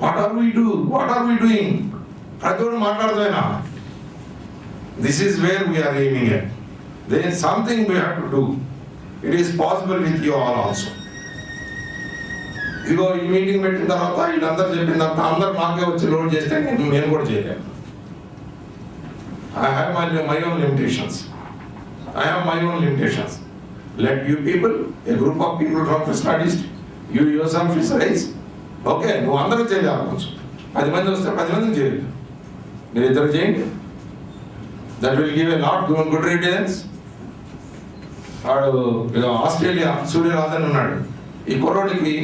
What are we doing? ప్రతి ఒక్కరు మాట్లాడుతున్నా. This is where we are aiming at. There is something we have to do. It is possible with you all also. ఇదిగో ఈ మీటింగ్ పెట్టిన తర్వాత వీళ్ళందరూ చెప్పిన తర్వాత అందరూ నాకే వచ్చి లోడ్ చేస్తే నేను కూడా చేయలేను. I have my own limitations. Let you people, a group of people from Krishna district, you yourself is raised. Okay, నువ్వు అందరూ చేయలేకపోవచ్చు. 10 మంది వస్తే 10 మందిని చేయలేదు, మీరు ఇద్దరు చేయండి. That will give a lot good returns. వాడు ఆస్ట్రేలియా సూర్యరాజన్ ఉన్నాడు. ఈ కుర్రోడికి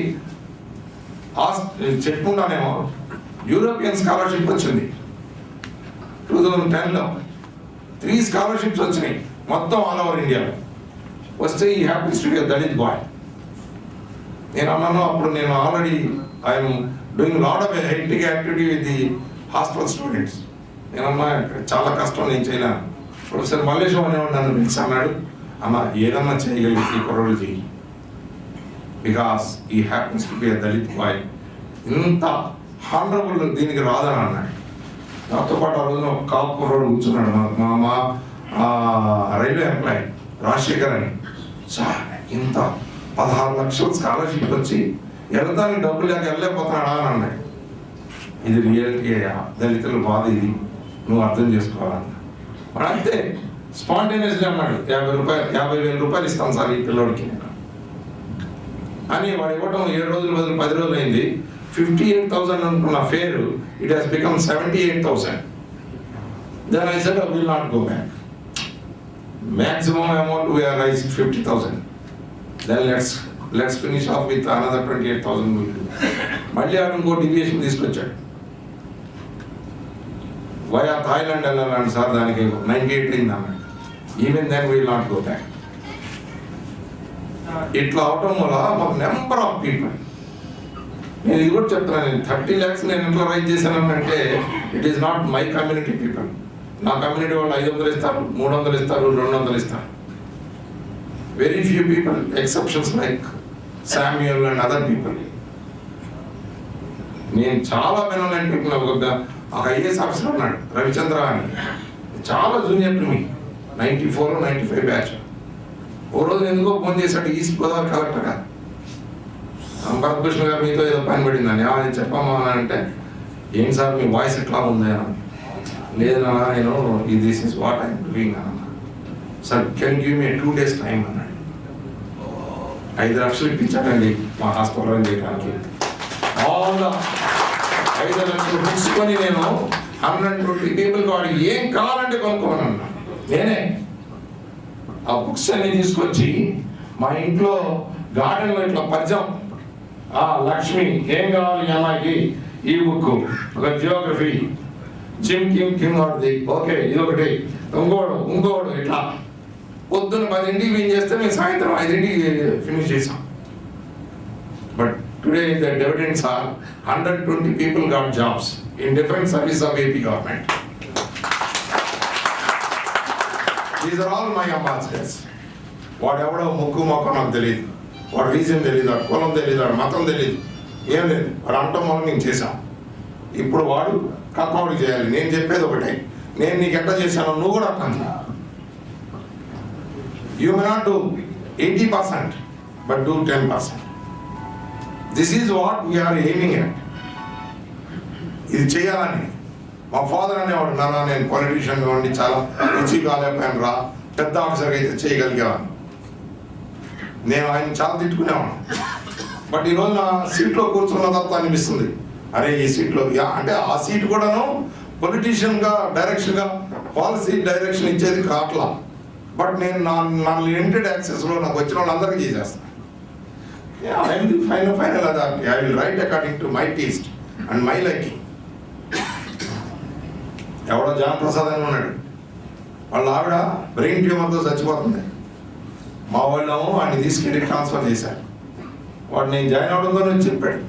చెప్పుకుంటానేమో యూరోపియన్ స్కాలర్షిప్ వచ్చింది 2010లో. 3 స్కాలర్షిప్స్ వచ్చినాయి మొత్తం ఆల్ ఓవర్ ఇండియాలో. వస్తే ఈ happens to be a Dalit boy. నేను అన్నాను అప్పుడు, నేను already I'm doing lot of hectic activity with the hostel students. నేనన్నా చాలా కష్టం, నేను చేయలేను. ప్రొఫెసర్ మల్లేశం అనేవాడు నన్ను పిలిచి అన్నాడు, అన్న ఏదన్నా చేయగలిగి ఈ కుర్రోడు చేయి, బికాస్ ఈ happens to be a Dalit boy. ఇంత హానరబుల్ దీనికి రాదని అన్నాడు. నాతో పాటు ఆ రోజున ఒక కాపు కుర్రోడు కూర్చున్నాడు, మా రైల్వే ఎంప్లాయీ రాజశేఖర్ అని. సార్ ఇంత 16 లక్షలు స్కాలర్షిప్ వచ్చి వెళ్తానికి డబ్బులు లేక వెళ్ళలేకపోతున్నాడా అని అన్నాడు. ఇది రియాలిటీ, దళితుల బాధ ఇది, నువ్వు అర్థం చేసుకోవాలన్నా. వాడు అంతే స్పాంటేనియస్లీ అన్నాడు, 50,000 రూపాయలు ఇస్తాను సార్ ఈ పిల్లోడికి అని. వాడు ఇవ్వటం 7 రోజుల బదులు 10 రోజులు అయింది. 58,000 అనుకున్న fare, it has become 78,000. Then I said I will not go back. Maximum amount we are raised 50,000. Then let's finish off with another 28,000 we'll do. మళ్ళీ ఆడు ఇంకో డివియేషన్ తీసుకొచ్చాడు. వయా థాయిలాండ్ వెళ్ళాలండి సార్, దానికి 98 అయింది అన్నాడు. Even then will not go back. ఇట్లా అవటం వల్ల మాకు నెంబర్ ఆఫ్ పీపుల్, నేను ఇది కూడా చెప్తున్నాను, 30 lakhs నేను ఎట్లా రైజ్ చేశానంటే it is not my community people. నా కమ్యూనిటీ వాళ్ళు 500 ఇస్తారు, 300 ఇస్తారు, 200 ఇస్తారు. Very few people, exceptions like Samuel and other people. నేను చాలా బెనోలెంట్ పీపుల్. ఒక ఐఏఎస్ ఆఫీసర్ ఉన్నాడు రవిచంద్ర అని, చాలా జూనియర్ టు మీ, 94, 95 బ్యాచ్. ఓ రోజు ఎందుకో ఫోన్ చేశాడు, ఈస్ట్ గోదావరి కలెక్టర్గా, భరతకృష్ణ గారు మీతో ఏదో పని పడిందని అది చెప్పమ్మా అని అంటే, ఏంటి సార్ మీ వాయిస్ ఎట్లా ఉంది అని. లేదు నాన్న నేను this is what I'm doing అన్న. Sir can give me 2 days time అన్నాడు. 5 లక్షలు ఇప్పించాడండి మా హాస్పిటల్ రన్ చేయడానికి. 5 లక్షలు బుక్స్ కొని నేను 120 people వాడికి ఏం కావాలంటే కొనుక్కోమన్నా. నేనే ఆ బుక్స్ అన్ని తీసుకొచ్చి మా ఇంట్లో గార్డెన్లో ఇట్లా పరిచయం, లక్ష్మి ఏం కావాలి ఈ అమ్మాయికి, ఈ బుక్, ఒక జియోగ్రఫీ, కింగ్ వాడిది, ఓకే ఇదొకటి, ఇంకోడు ఇట్లా పొద్దున్న 10ంటికి విన్ చేస్తే మేము సాయంత్రం 5ంటికి ఫినిష్ చేసాం. But today the dividends are 120 people got jobs in different services of AP government. These are all my ambassadors. వాడెవడో ముక్కు మొక్క నాకు తెలియదు, వాడు రీజన్ తెలియదు, వాడు కులం తెలియదు, వాడు మతం తెలియదు, ఏం లేదు, వాడు అంటం వల్ల నేను చేశాం. ఇప్పుడు వాడు కక్కవాడికి చేయాలి. నేను చెప్పేది ఒకటే, నేను నీకు ఎట్లా చేశాను నువ్వు కూడా అర్థం చేయాలి. You may not do 80%, but do 10%. This is what we are aiming at. ఇది చేయాలని మా ఫాదర్ అనేవాడు, నాన్న నేను పొలిటీషియన్గా ఉండి చాలా రుచి కాలేకపోయాను రా, పెద్ద ఆఫీసర్గా అయితే చేయగలిగేవాను. నేను ఆయన చాలా తిట్టుకునేవాడు. బట్ ఈరోజు నా సీట్లో కూర్చున్న తర్వాత అనిపిస్తుంది, అరే ఈ సీట్లో అంటే ఆ సీట్ కూడాను పొలిటీషియన్గా డైరెక్షన్గా పాలసీ డైరెక్షన్ ఇచ్చేది కాట్లా. బట్ నేను నా లిమిటెడ్ యాక్సెస్లో నాకు వచ్చిన వాళ్ళందరికీ చేసేస్తాను. I will final authority. I will write according to my taste and my liking. ఎవడో జాన్ ప్రసాద్ అని ఉన్నాడు, వాళ్ళ ఆవిడ బ్రెయిన్ ట్యూమర్తో చచ్చిపోతుంది. మా వాళ్ళు వాడిని తీసుకెళ్ళి ట్రాన్స్ఫర్ చేశారు. వాడు నేను జాయిన్ అవడంతో నేను చెప్పాడు.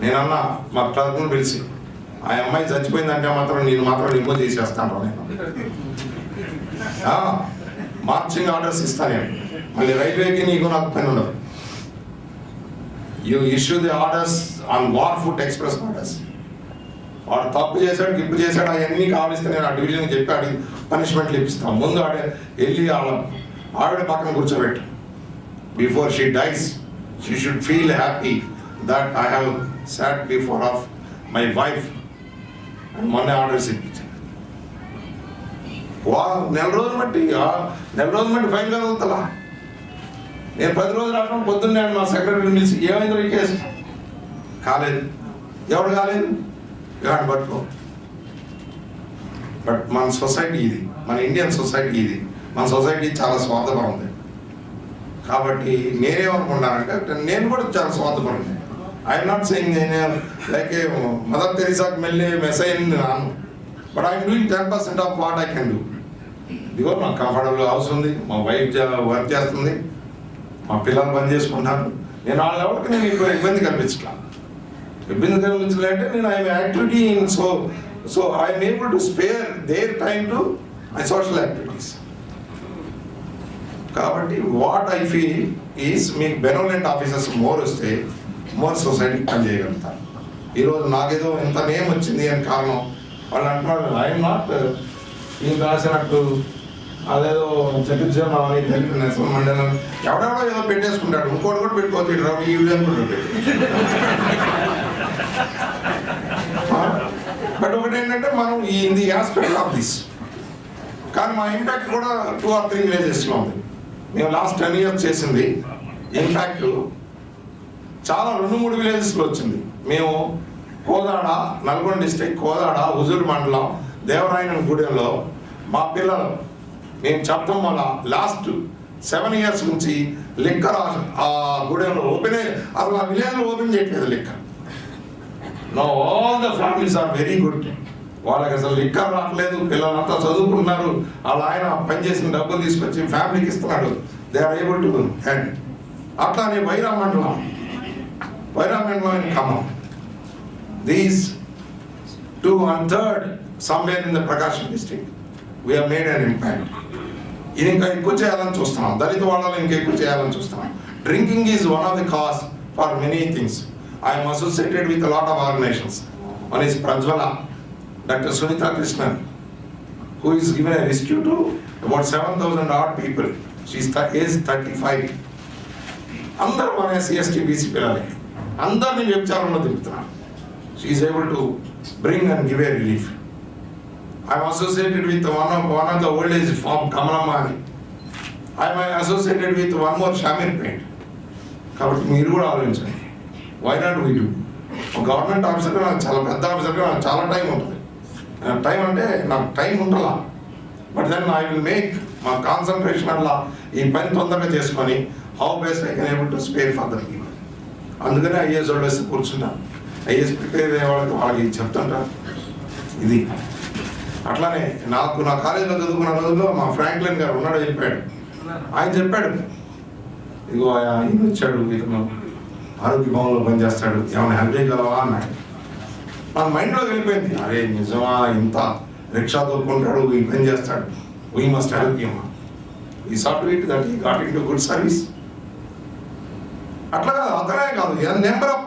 నేనన్నా మా క్లర్క్ను పిలిచి, ఆ అమ్మాయి చచ్చిపోయిందంటే మాత్రం నేను మాత్రం రిమూవ్ చేసేస్తాను. నేను మార్చింగ్ ఆర్డర్స్ ఇస్తాను. నేను మళ్ళీ రైల్వేకి నీకు నాకు పని ఉండదు. You issue the orders on war food express orders. వాడు తప్పు చేశాడు, గిప్పు చేశాడు, అవన్నీ కావలిస్తే నేను ఆ డివిజన్కి చెప్పి పనిష్మెంట్లు ఇప్పిస్తాను. ముందు వెళ్ళి ఆవిడ పక్కన కూర్చోబెట్టు. Before she dies she should feel happy that I have sat before of my wife. మొన్న ఆర్డర్స్ ఇప్పించాను. నెల రోజులు బట్టి ఫైన్గా వెళ్తా. నేను 10 రోజులు రావడం పొద్దున్నే మా సెక్రటరీని పిలిచి, ఏమైందో ఈ కేసు కాలేదు, ఎవడు కాలేదు ఇలాంటి పట్టుకో. బట్ మన సొసైటీ ఇది, మన ఇండియన్ సొసైటీ ఇది. మన సొసైటీ చాలా స్వార్థపరం ఉంది. కాబట్టి నేనేమనుకుంటానంటే నేను కూడా చాలా స్వార్థపరం. ఐఎమ్ నాట్ సెయింగ్ నేను లైక్ మదర్ తెరీసాకి వెళ్ళి మెసేజ్ నాను, but I'm doing 10% of what I can do. ఇదిగో నాకు కంఫర్టబుల్ హౌస్ ఉంది, మా వైఫ్ వర్క్ చేస్తుంది, మా పిల్లలు పని చేసుకుంటాను. నేను వాళ్ళ ఎవరికి నేను ఇప్పుడు ఇబ్బంది కల్పించట్లా. ఇబ్బంది కలిగించలేంటే నేను I'm activity in so I'm able to spare their time to my social activities. కాబట్టి వాట్ ఐ ఫీల్ ఈజ్ మీకు బెనోలెంట్ ఆఫీసర్స్ మోర్ వస్తే మోర్ సొసైటీకి పని చేయగలుగుతారు. ఈరోజు నాకేదో ఇంత నేమ్ వచ్చింది అని కారణం వాళ్ళు అంటున్నారు, ఐఎమ్ నాట్ మీకు రాసినట్టు అదేదో చతుర్జనం అని తెలుగు నెల్సన్ మండేలా ఎవడెవడో ఏదో పెట్టేసుకుంటాడు. ఇంకోటి కూడా పెట్టుకోవచ్చు, రావు ఈ విజయం కూడా పెట్టి. బట్ ఒకటి ఏంటంటే మనం in the aspect of this, కానీ మా ఇంపాక్ట్ కూడా 2 or 3 విలేజెస్లో ఉంది. మేము లాస్ట్ 10 years చేసింది ఇంపాక్ట్ చాలా 2-3 విలేజెస్లో వచ్చింది. మేము కోదాడ, నల్గొండ డిస్ట్రిక్ట్ కోదాడ, హుజూర్ మండలం, దేవరాయన గూడెంలో మా పిల్లలు మేము చెప్పడం వల్ల లాస్ట్ 7 years నుంచి లిక్కర్ ఆ గూడెంలో అసలు ఆ విలేజ్లో ఓపెన్ చేయట్లేదు liquor. No all the families are very good. వాళ్ళకి అసలు లిక్కర్ రావట్లేదు, పిల్లలంతా చదువుకుంటున్నారు. వాళ్ళ ఆయన పనిచేసిన డబ్బులు తీసుకొచ్చి ఫ్యామిలీకి ఇస్తున్నాడు. They are able to hand. అట్లానే వైరా మండలం Khammam, these 2 and 3rd somewhere in the Prakasham district we have made an impact. ఇది ఇంకా ఎక్కువ చేయాలని చూస్తున్నాం. దళిత వాళ్ళలో ఇంకా ఎక్కువ చేయాలని చూస్తున్నాం. Drinking is one of the cause for many things. I'm associated with lot of organisations. One is Prajwala, Dr. Sunita Krishnan, who is given a rescue to about 7,000 odd people. She is age 35. అందరూ మన ఎస్సీ బీసీ పిల్లలే, అందరినీ వ్యభిచారంలో దింపుతున్నారు. She is able to bring and give a relief. I'm associated with one of the old age farm Kamalamma అని. I'm associated with one more Shamir paint. కాబట్టి మీరు కూడా ఆలోచించండి, why not we do. Government ఆఫీసర్గా నాకు చాలా పెద్ద ఆఫీసర్గా నాకు చాలా టైం ఉంటుంది. టైం అంటే నాకు టైం ఉంటుందా, but then I will make మా కాన్సన్ట్రేషన్ వల్ల ఈ పని తొందరగా చేసుకొని how best I can able to spare for the people. అందుకనే ఐఏఎస్ వాళ్ళు వేస్తే కూర్చుంటాను. ఐఏఎస్ ప్రిపేర్ అయ్యే వాళ్ళకి చెప్తుంటాను. ఇది అట్లానే నాకు నా కాలేజీలో చదువుకున్న రోజుల్లో మా ఫ్రాంక్లిన్ గారు ఉన్నాడు, చెప్పాడు. ఆయన చెప్పాడు, ఇగో ఆయన వచ్చాడు, ఇతను ఆరోగ్య భవన్లో పనిచేస్తాడు, ఏమైనా హెల్ప్ చేయగలవా అన్నాడు. నా మైండ్లోకి వెళ్ళిపోయింది, అరే నిజమా, ఇంత రిక్షా తోలుకుంటాడు, ఈ పని చేస్తాడు, వీ మస్ట్ హెల్ప్ హిమ్. ఈ software that he got into good service. అట్లా కాదు, అతనే కాదు, నెంబర్ ఆఫ్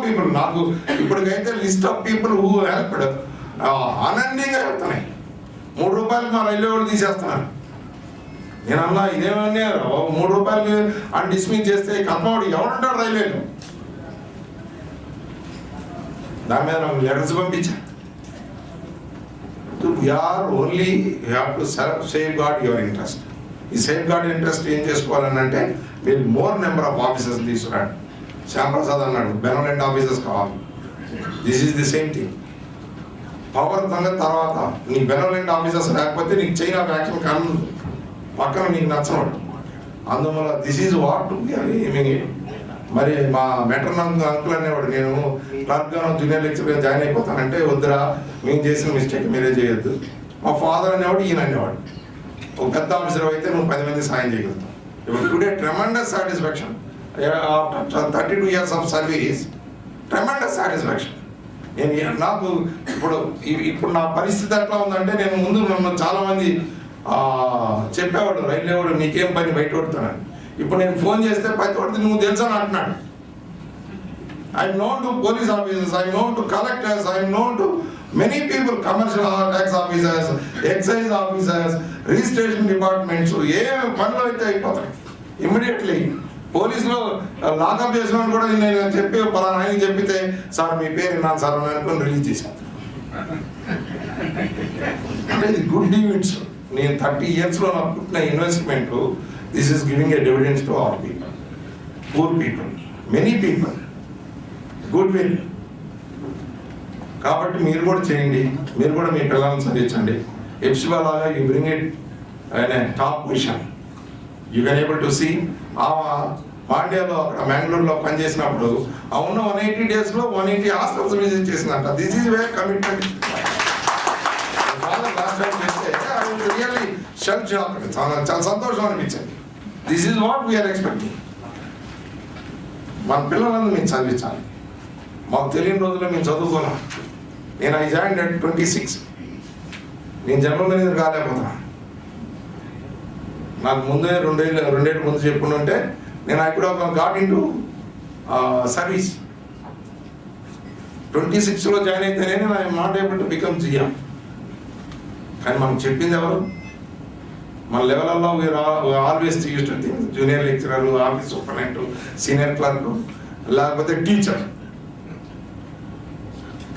పీపుల్ నాకు ఇప్పటికైతే list of people who helped ఆనందంగా వెళ్తున్నాయి. 3 రూపాయలు మా రైల్వే వాళ్ళు తీసేస్తున్నారు. నేను అన్నా ఇదేమన్నా 3 రూపాయలు అని డిస్మిస్ చేస్తే కథమాడు ఎవడుంటాడు రైల్వేలో. దాని మీద నాకు లెటర్స్ పంపించాను. We are only you have to safeguard your interest. ఈ సేఫ్ గార్డ్ ఇంట్రెస్ట్ ఏం చేసుకోవాలని అంటే మీరు మోర్ నెంబర్ ఆఫ్ ఆఫీసర్స్ తీసుకురండి. శ్యాంప్రసాద్ అన్నాడు బెనోలెంట్ ఆఫీసర్స్ కావాలి. This is the same thing. Power సంగతి తర్వాత, నీ బెనోలెంట్ ఆఫీసర్స్ లేకపోతే నీకు చైన్ ఆఫ్ యాక్షన్ కాను, పక్కన నీకు నచ్చవాడు. అందువల్ల this is what we are aiming it. మరి మా మెటర్నల్ అంకుల్ అనేవాడు, నేను క్లర్క్గానో జూనియర్ లెక్చర్గా జాయిన్ అయిపోతానంటే, వద్దురా మేము చేసిన మిస్టేక్ మీరే చేయొద్దు. మా ఫాదర్ అనేవాడు, ఈయన అనేవాడు, ఒక పెద్ద ఆఫీసర్ అయితే నువ్వు 10 మంది సాయం చేయగలుగుతావు. ఇప్పుడు today tremendous satisfaction after 32 years of service, tremendous satisfaction. నాకు ఇప్పుడు నా పరిస్థితి ఎట్లా ఉందంటే, నేను ముందు నన్ను చాలామంది చెప్పేవాడు రైల్వే వాడు నీకేం పని బయట కొడుతున్నాను. ఇప్పుడు నేను ఫోన్ చేస్తే ప్రతి ఒక్కటి నువ్వు తెలుసని అంటున్నాడు. I'm known to police officers, I'm known to collectors, I'm known to many people, commercial tax officers, excise officers, registration departments. ఏ పనులు అయితే అయిపోతాయి ఇమ్మీడియట్లీ. పోలీసులో లాకప్ చేసిన కూడా నేను చెప్పి పలానా ఆయన చెప్పితే, సార్ మీ పేరు విన్నాను సార్ అని అనుకుని రిలీజ్ చేశాను. అంటే ఇది గుడ్ డివిడెండ్స్. నేను 30 yearsలో నాకు పుట్టిన investment, this is giving a dividends to all people, poor people, many people, good will. కాబట్టి మీరు కూడా చేయండి, మీరు కూడా మీ పిల్లల్ని చదివించండి. ఎప్సిబా లాగా యూ బ్రింగ్ ఇట్ అనే top position. You can able to see. మాండ్యాలో అక్కడ బెంగళూరులో పనిచేసినప్పుడు ఆ ఉన్న 180 daysలో 180 హాస్పిటల్స్ విజిట్ చేసిందంట. This is where commitment. Last time చేస్తే రియల్లీ షెల్ఫ్ షాక్, చాలా సంతోషం అనిపించింది. This is what we're expecting. మన పిల్లలందరూ మేము చదివించాలి. మాకు తెలియని రోజుల్లో మేము చదువుకున్నాం. నేను ఐ జాయిన్ అట్ 26. నేను జనరల్ మేనేజర్ కాలేకపోతున్నాను. నాకు ముందే రెండేళ్ళు ముందు చెప్పుకుంటే నేను I could have got into service. 26లో జాయిన్ అయితేనే I'm not able to become GM. కానీ మనకు చెప్పింది ఎవరు? మన లెవెల్లో always use to think junior lecturer, office superintendent, senior clerk, లేకపోతే టీచర్.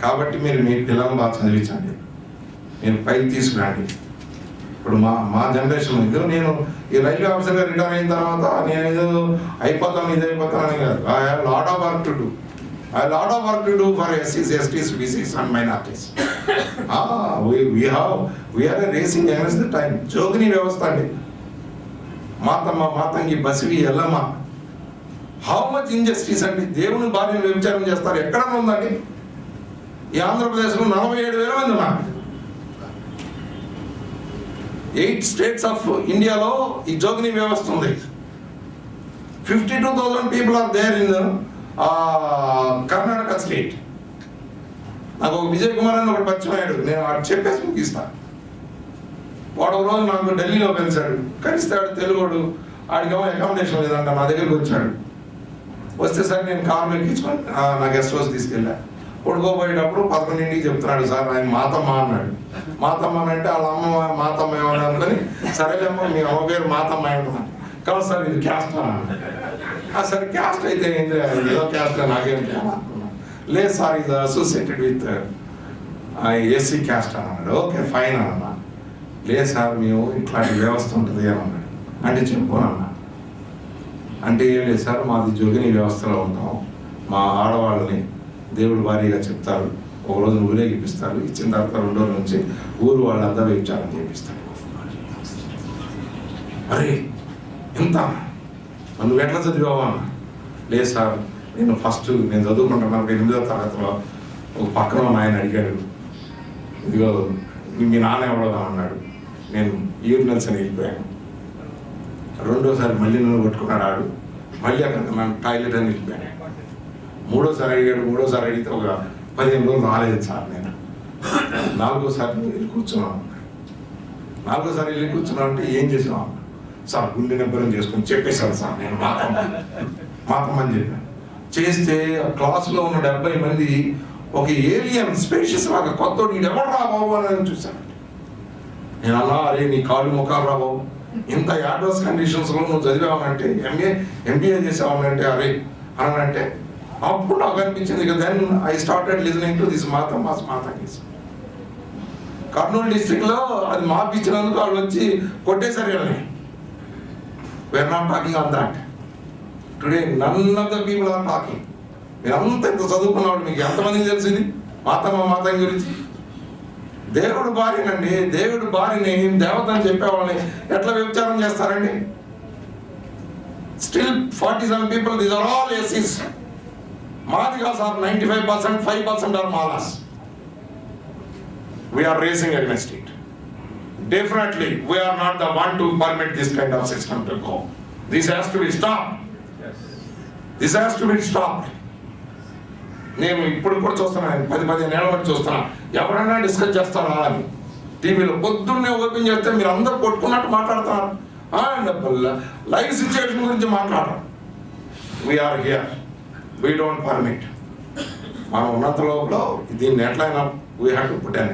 కాబట్టి మీరు మీ పిల్లలను బాగా చదివించండి, మీరు పైకి తీసుకురండి. ఇప్పుడు మా జనరేషన్ ఇది, నేను ఈ రైల్వే ఆఫీసర్గా రిటైర్ అయిన తర్వాత నేను ఏదో అయిపోతాను ఇది అయిపోతానని కాదు. I have lot of work to do. For ఎస్సీస్, STs, BCs and minorities. We are racing against the time. జోగిని వ్యవస్థ అండి, Mathamma, Matangi, Basivi, Yellamma. How much injustice అండి. దేవుని భార్యను వ్యభిచారం చేస్తారు, ఎక్కడన్నా ఉందండి? ఈ ఆంధ్రప్రదేశ్లో 47,000 మంది ఉన్నారు. 8 states ఆఫ్ ఇండియాలో ఈ జోగిని వ్యవస్థ ఉంది. 52,000 people are there in Karnataka state. నాకు ఒక విజయ్ కుమార్ అని ఒకటి పరిచయం అయ్యాడు. నేను వాడు చెప్పేసి ముగిస్తాను. వాడు ఒక రోజు నాకు ఢిల్లీలో కలిస్తే వాడు తెలుగుడు, ఆడికేమో అకామిడేషన్ లేదంట, నా దగ్గరికి వచ్చాడు. వస్తే సార్ నేను కార్లో ఎక్కించుకొని నా గెస్ట్ హౌస్ తీసుకెళ్ళా. పడుకోబోయేటప్పుడు 11ంటికి చెప్తున్నాడు, సార్ ఆయన మాతమ్మ అన్నాడు. మాతమ్మ అంటే వాళ్ళ అమ్మ మాతమ్మ ఏమన్నా అనుకొని, సరేలేమ్మా మీ అమ్మ పేరు మాతమ్మ ఏమంటున్నాను. కాదు సార్ ఇది క్యాస్ట్ అన్నా. సరే క్యాస్ట్ అయితే ఏంటి, ఏదో క్యాస్ట్ నాకేంటి అని అనుకున్నాను. లేదు సార్ ఇది అసోసియేటెడ్ విత్ ఎస్సీ క్యాస్ట్ అని అన్నాడు. ఓకే ఫైన్ అన్నా. లేదు సార్ మేము ఇట్లాంటి వ్యవస్థ ఉంటుంది అని అన్నాడు. అంటే చెప్పునన్నా. అంటే ఏం లేదు సార్ మాది జోగిని వ్యవస్థలో ఉంటాం, మా ఆడవాళ్ళని దేవుడు భారీగా చెప్తారు, ఒకరోజు ఊరేగిపిస్తారు, ఇచ్చిన తర్వాత 2 రోజుల నుంచి ఊరు వాళ్ళందరూ విచారం చేపిస్తారు. అరే ఎంత నువ్వు ఎట్లా చదివావా? లేదు సార్ నేను నేను చదువుకుంటున్నప్పుడు 8వ తరగతిలో ఒక పక్కన ఆయన అడిగాడు, ఇదిగో మీ నాన్న ఎవడో అన్నాడు. నేను యూరినల్స్ అని వెళ్ళిపోయాను. 2వసారి మళ్ళీ నన్ను కొట్టుకున్నాడు ఆడు. మళ్ళీ అక్కడ నన్ను టాయిలెట్ అని వెళ్ళిపోయాను. 3వసారి అడిగాడు. 3వసారి అడిగితే ఒక 15 రోజులు రాలేదు సార్. నేను 4వసారి వెళ్ళి కూర్చున్నాను. 4వసారి వెళ్ళి కూర్చున్నాను అంటే ఏం చేసావు సార్? గుండె నిబ్బరం చేసుకొని చెప్పేశాను సార్ నేను మాతమ్మని చెప్పాను. చేస్తే క్లాసులో ఉన్న 70 మంది ఒక ఏలియన్ స్పేషియస్ లాగా కొత్త ఎవరు రా బాబు అని చూశాను. నేను అన్నా అరే నీ కాళ్ళు ముఖాలు రా బాబు, ఇంత అడ్వర్స్ కండిషన్స్లో నువ్వు చదివావనంటే ఎంబీఏ చేసావనంటే అరే అనంటే అప్పుడు నాకు అనిపించింది కదా. Then I started listening to this Mathammas మాతకీస్. కర్నూలు డిస్ట్రిక్ట్లో అది మార్పించినందుకు వాళ్ళు వచ్చి కొట్టేశారు వాళ్ళని. We are not talking on that today. None of the people are talking. మీరంతా ఇంత చదువుకున్నవాడు మీకు ఎంతమందికి తెలిసింది మాతం గురించి? దేవుడు భార్యనండి, దేవుడు భార్యని దేవతని చెప్పేవాళ్ళని ఎట్లా వ్యభిచారం చేస్తారండి? Still 47 people, these are all ACs. Madhigas are 95%, 5% are Malas. We are racing against it. Definitely, we are not the one to permit this kind of system to go. This has to be stopped. This has to be stopped. నేను ఇప్పుడు కూడా చూస్తున్నాను, 10-15 ఏళ్ళ వరకు చూస్తున్నాను. ఎవరైనా డిస్కస్ చేస్తారా అని టీవీలో పొద్దున్నే ఓపెన్ చేస్తే మీరు అందరూ కొట్టుకున్నట్టు మాట్లాడుతున్నారు. లైవ్ సిచ్యువేషన్ గురించి మాట్లాడరు. We are here, we don't permit. మనం ఉన్నంత లోపల దీన్ని ఎట్లయినా we have to put on.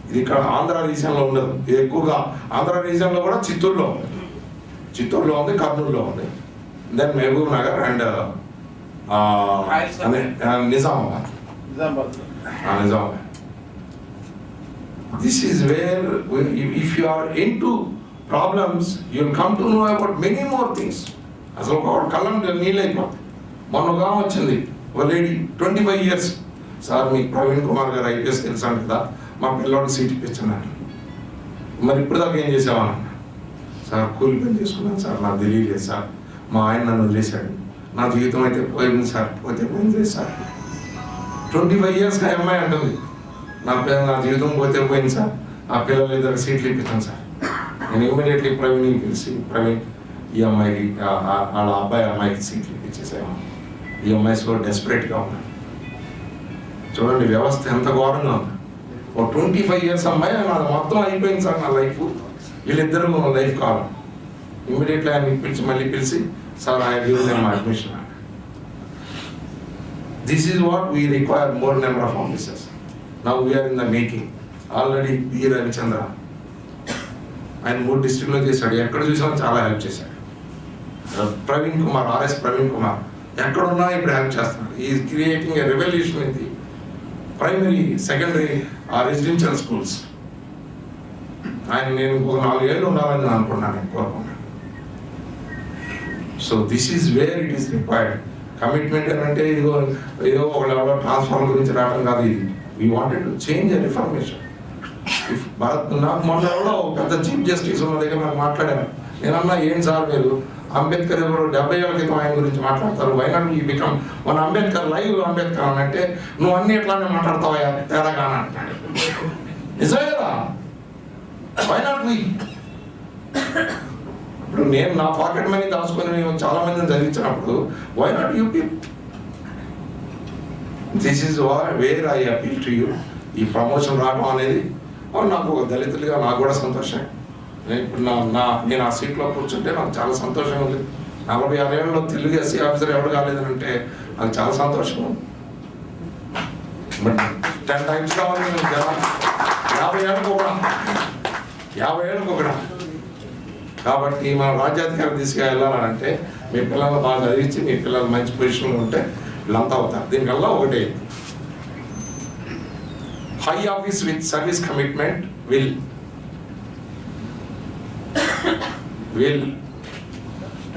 ఇది ఇక్కడ ఆంధ్ర రీజియన్లో ఉండదు. ఇది ఎక్కువగా ఆంధ్ర రీజియన్లో కూడా చిత్తూరులో ఉంది, కర్నూలులో ఉంది, then Mahabubnagar and Nizamabad. This is where if you are into problems, you will come to know about many more things. అసలు ఒక కళ్ళం నీళ్ళు అయిపోతుంది. మొన్నగా వచ్చింది ఒక లేడీ 25 years. సార్ మీకు ప్రవీణ్ కుమార్ గారు IPS తెలుసాను కదా, మా పిల్లవాడికి సీట్ ఇప్పించున్నాను. మరి ఇప్పుడు దాకా ఏం చేసామన్నా? సార్ కూలి పని చేసుకున్నాను సార్, నాకు తెలియలేదు సార్, మా ఆయన నన్ను వదిలేశాడు, నా జీవితం అయితే పోయింది సార్, పోయింది సార్. 25 years ఆ అమ్మాయి అంటుంది నా జీవితం పోయింది సార్, ఆ పిల్లలు ఇద్దరు సీట్లు ఇప్పించాను సార్. నేను ఇమ్మీడియట్లీ ప్రవీణ్కి పిలిచి, ప్రవీణ్ ఈ అమ్మాయికి వాళ్ళ అమ్మాయికి సీట్లు ఇప్పించేసాము. ఈ అమ్మాయి సో డెస్పరేట్గా ఉంది. చూడండి వ్యవస్థ ఎంత ఘోరంగా ఉంది. ఒక 25 years అమ్మాయి నాది మొత్తం అయిపోయింది సార్ నా లైఫ్, వీళ్ళిద్దరూ మన లైఫ్ కావాలి. ఇమ్మీడియట్లీ ఆయన మళ్ళీ పిలిచి sir I give them my admission. This is what we require, more number of officers. Now we are in the making. Already B. Ravichandra ఆయన 3 districtలో చేశాడు. ఎక్కడ చూసినా చాలా హెల్ప్ చేశాడు. ప్రవీణ్ కుమార్, RS ప్రవీణ్ కుమార్ ఎక్కడున్నా ఇప్పుడు హెల్ప్ చేస్తున్నాడు. Is creating a revolution in the primary, secondary, residential schools. నేను ఒక 4 ఏళ్ళు ఉండాలని అనుకున్నాను, నేను కోరుకున్నాను. So this is where it is required. Commitment అంటే ఏదో ఒకళ్ళెవరో ట్రాన్స్ఫార్మర్ గురించి రావడం కాదు. ఇది we wanted to change a reformation. నాకు మొన్న ఎవరో పెద్ద చీఫ్ జస్టిస్ ఉన్న దగ్గర నాకు మాట్లాడాను. నేనన్నా ఏం సార్ మీరు అంబేద్కర్ ఎవరు 70 ఏళ్ల క్రితం ఆయన గురించి మాట్లాడతారు, వై నాట్ యూ బికమ్ మన అంబేద్కర్, లైవ్ అంబేద్కర్ అని అంటే నువ్వు అన్ని ఎట్లానే మాట్లాడతావా తేడాగా అని అంటాడు. నిజమే కదా, వై నాట్ వీ? ఇప్పుడు నేను నా పాకెట్ మనీ దాచుకొని మేము చాలా మందిని చదివించినప్పుడు why not you people? This is where I appeal to you. ఈ ప్రమోషన్ రావడం అనేది నాకు ఒక దళితులుగా నాకు కూడా సంతోషం. ఇప్పుడు నేను ఆ సీట్లో కూర్చుంటే నాకు చాలా సంతోషంగా ఉంది. 46 ఏళ్ళలో తెలుగు SC ఆఫీసర్ ఎవరు కాలేదని అంటే నాకు చాలా సంతోషం ఉంది. బట్ 10 times కావాలి 50 ఏళ్ళకు ఒకడా, 50 ఏళ్ళకు ఒకడా. కాబట్టి మనం రాజ్యాధికారం తీసుకెళ్ళాలంటే మీ పిల్లలు బాగా చదివించి మీ పిల్లలు మంచి పొజిషన్లో ఉంటే వీళ్ళంతా అవుతారు. దీనికల్లా ఒకటే, high office with service commitment will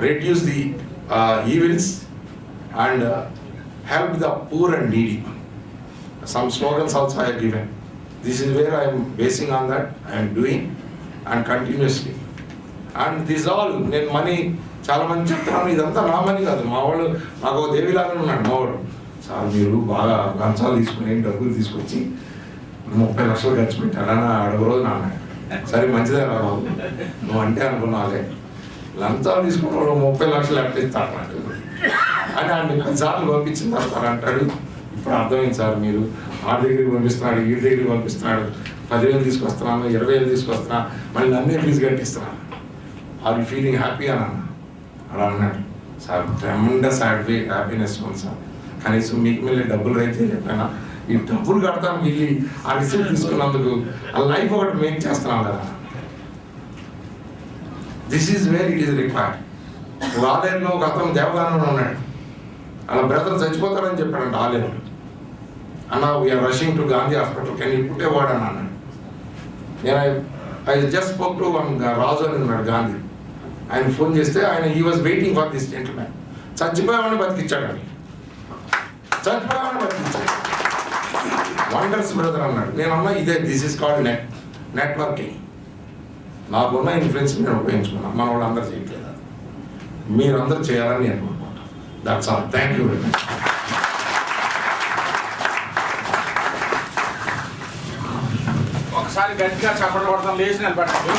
reduce the evils and help the poor and needy. Some slogans also I have given. This is where I am basing on that. I am doing and continuously. And this all, నేను మనీ చాలా మంది చెప్తున్నాను, ఇదంతా నా మనీ కాదు. మా వాళ్ళు నాకు దేవిలాగానే ఉన్నాడు మావాడు. సార్ మీరు బాగా లంచాలు తీసుకుని డబ్బులు తీసుకొచ్చి 30 లక్షలు ఖర్చు పెట్టారని అడుగు రోజు నాన్న. సరే మంచిదే రావు నువ్వు అంటే అనుకున్నాలే, లంచాలు తీసుకున్న 30 లక్షలు ఎట్లా ఇస్తాను అని అంటే 10 సార్లు పంపించిన తర్వాత అంటాడు, ఇప్పుడు అర్థమైంది సార్ మీరు ఆ దగ్గరికి పంపిస్తున్నాడు, ఈ దగ్గరికి పంపిస్తున్నాడు, 10,000 తీసుకొస్తున్నాను, 20,000 తీసుకొస్తున్నా, మళ్ళీ అన్నీ ఫీజు కట్టిస్తున్నాను. ఆర్ యూ ఫీలింగ్ హ్యాపీ అని అన్న. అలా అన్నాడు, సార్ ట్రెమెండస్ హ్యాపీనెస్ ఉంది సార్, కనీసం మీకు మళ్ళీ డబ్బులు రైతే చెప్పాను, ఈ డబ్బులు కడతాను వెళ్ళి ఆ రిసీప్ట్ తీసుకున్నందుకు ఆ లైఫ్ ఒకటి మేక్ చేస్తున్నాం కదా. This is where it is required. ఆలేరులో ఒక అతను దేవదానంలో ఉన్నాడు, అలా బ్రదర్ చచ్చిపోతారని చెప్పాడంట ఆలేరు. అన్న we are rushing to Gandhi hospital, can you put a word అని అన్నాడు. నేను I just spoke to one Raju అని ఉన్నాడు గాంధీ, ఆయన ఫోన్ చేస్తే ఆయన he was waiting for this gentlemen. చచ్చిపోయామని బతికిచ్చాడు అని, చచ్చిపోయామని బతికిచ్చాడు. వండర్స్ బ్రదర్ అన్నాడు. నేను అన్నా ఇదే, దిస్ ఈస్ కాల్డ్ నెట్వర్కింగ్. నాకున్న ఇన్ఫ్లుయెన్స్ నేను ఉపయోగించుకున్నాను, మన వాళ్ళు అందరూ చేయట్లేదు, మీరందరూ చేయాలని నేను అనుకుంటున్నాను. That's all. Thank you very much. ఒకసారి గట్టిగా చప్పట్లు కొడతాం, లేచి నిలబడండి.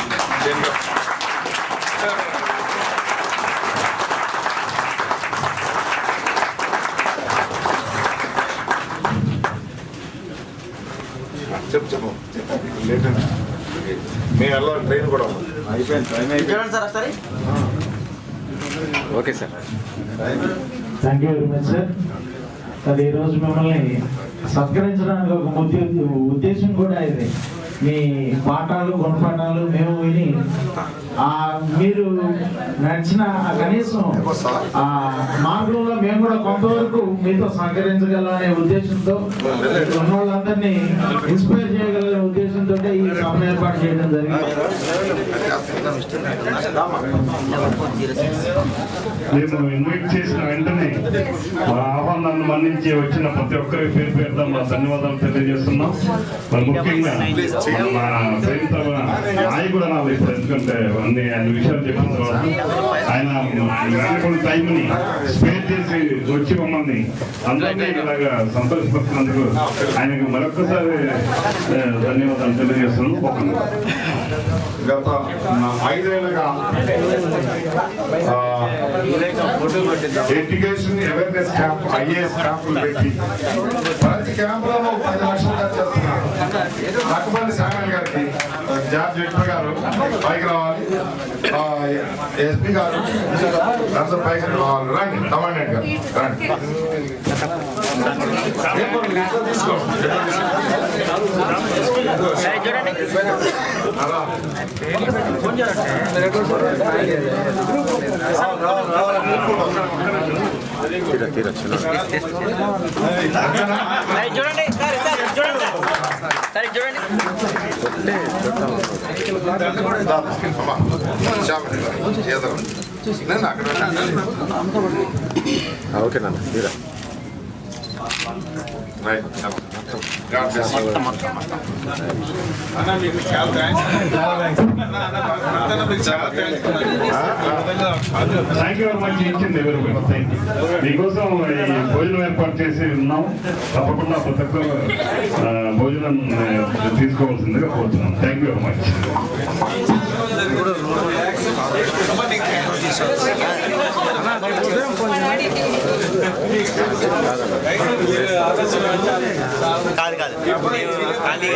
చెప్పు లేట్ మీ వల్ల ట్రైన్ కూడా చూడండి సార్ ఒకసారి. Okay sir. Thank you very much sir. అది ఈరోజు మిమ్మల్ని సత్కరించడానికి ఒక ఉద్దేశం కూడా ఇది. మీ పాఠాలు గుణపాఠాలు మేము విని మీరు నడిచిన కనీసం ఆ మార్గంలో మేము కూడా కొంతవరకు మీతో సహకరించగలనే ఉద్దేశంతో, ఉన్న వాళ్ళందరినీ ఇన్స్పైర్ చేయగలనే ఉద్దేశంతో ఈ సభను ఏర్పాటు చేయడం జరిగింది. మేము ఇన్వైట్ చేసిన వెంటనే మా ఆహ్వానాన్ని మన్నించి వచ్చిన ప్రతి ఒక్కరికి పేరు పేరుతో మా ధన్యవాదాలు తెలియజేస్తున్నాం. మరి ముఖ్యంగా మా సైనిక నాయకుడు అనాలి ఇప్పుడు, ఎందుకంటే అన్ని విషయాలు చెప్పిన తర్వాత ఆయన కొన్ని టైంని స్పేర్ చేసి వచ్చి మమ్మల్ని అందరినీ ఇలాగా సంతోషపరుస్తున్నందుకు ఆయనకు మరొకసారి ధన్యవాదాలు తెలియజేస్తున్నాం. గత 5 ఏళ్ళుగా ఎడ్యుకేషన్ అవేర్నెస్ క్యాంప్, ఐఏఎస్ క్యాంపులు పెట్టి ప్రతి క్యాంపులో 10 లక్షలు ఖర్చు చేస్తున్నారు. నక్కపల్లి సాగర్ గారికి జార్జ్ విక్టర్ గారు పైకి రావాలి, ఎస్పీ గారు అందరూ పైకి రావాలి. రండి కమాండెంట్ గారు రండి. చూడండి సార్, చూడండి సార్, చూడండి. ఓకే నాన్న తీరా. Thank you very much. ఇచ్చింది ఎవరు మీకోసం ఈ భోజనం ఏర్పాటు చేసి ఉన్నాం. తప్పకుండా ప్రతి ఒక్కరు భోజనం తీసుకోవాల్సిందిగా కోరుతున్నాం. Thank you very much. కాదు కాదు ఖాళీ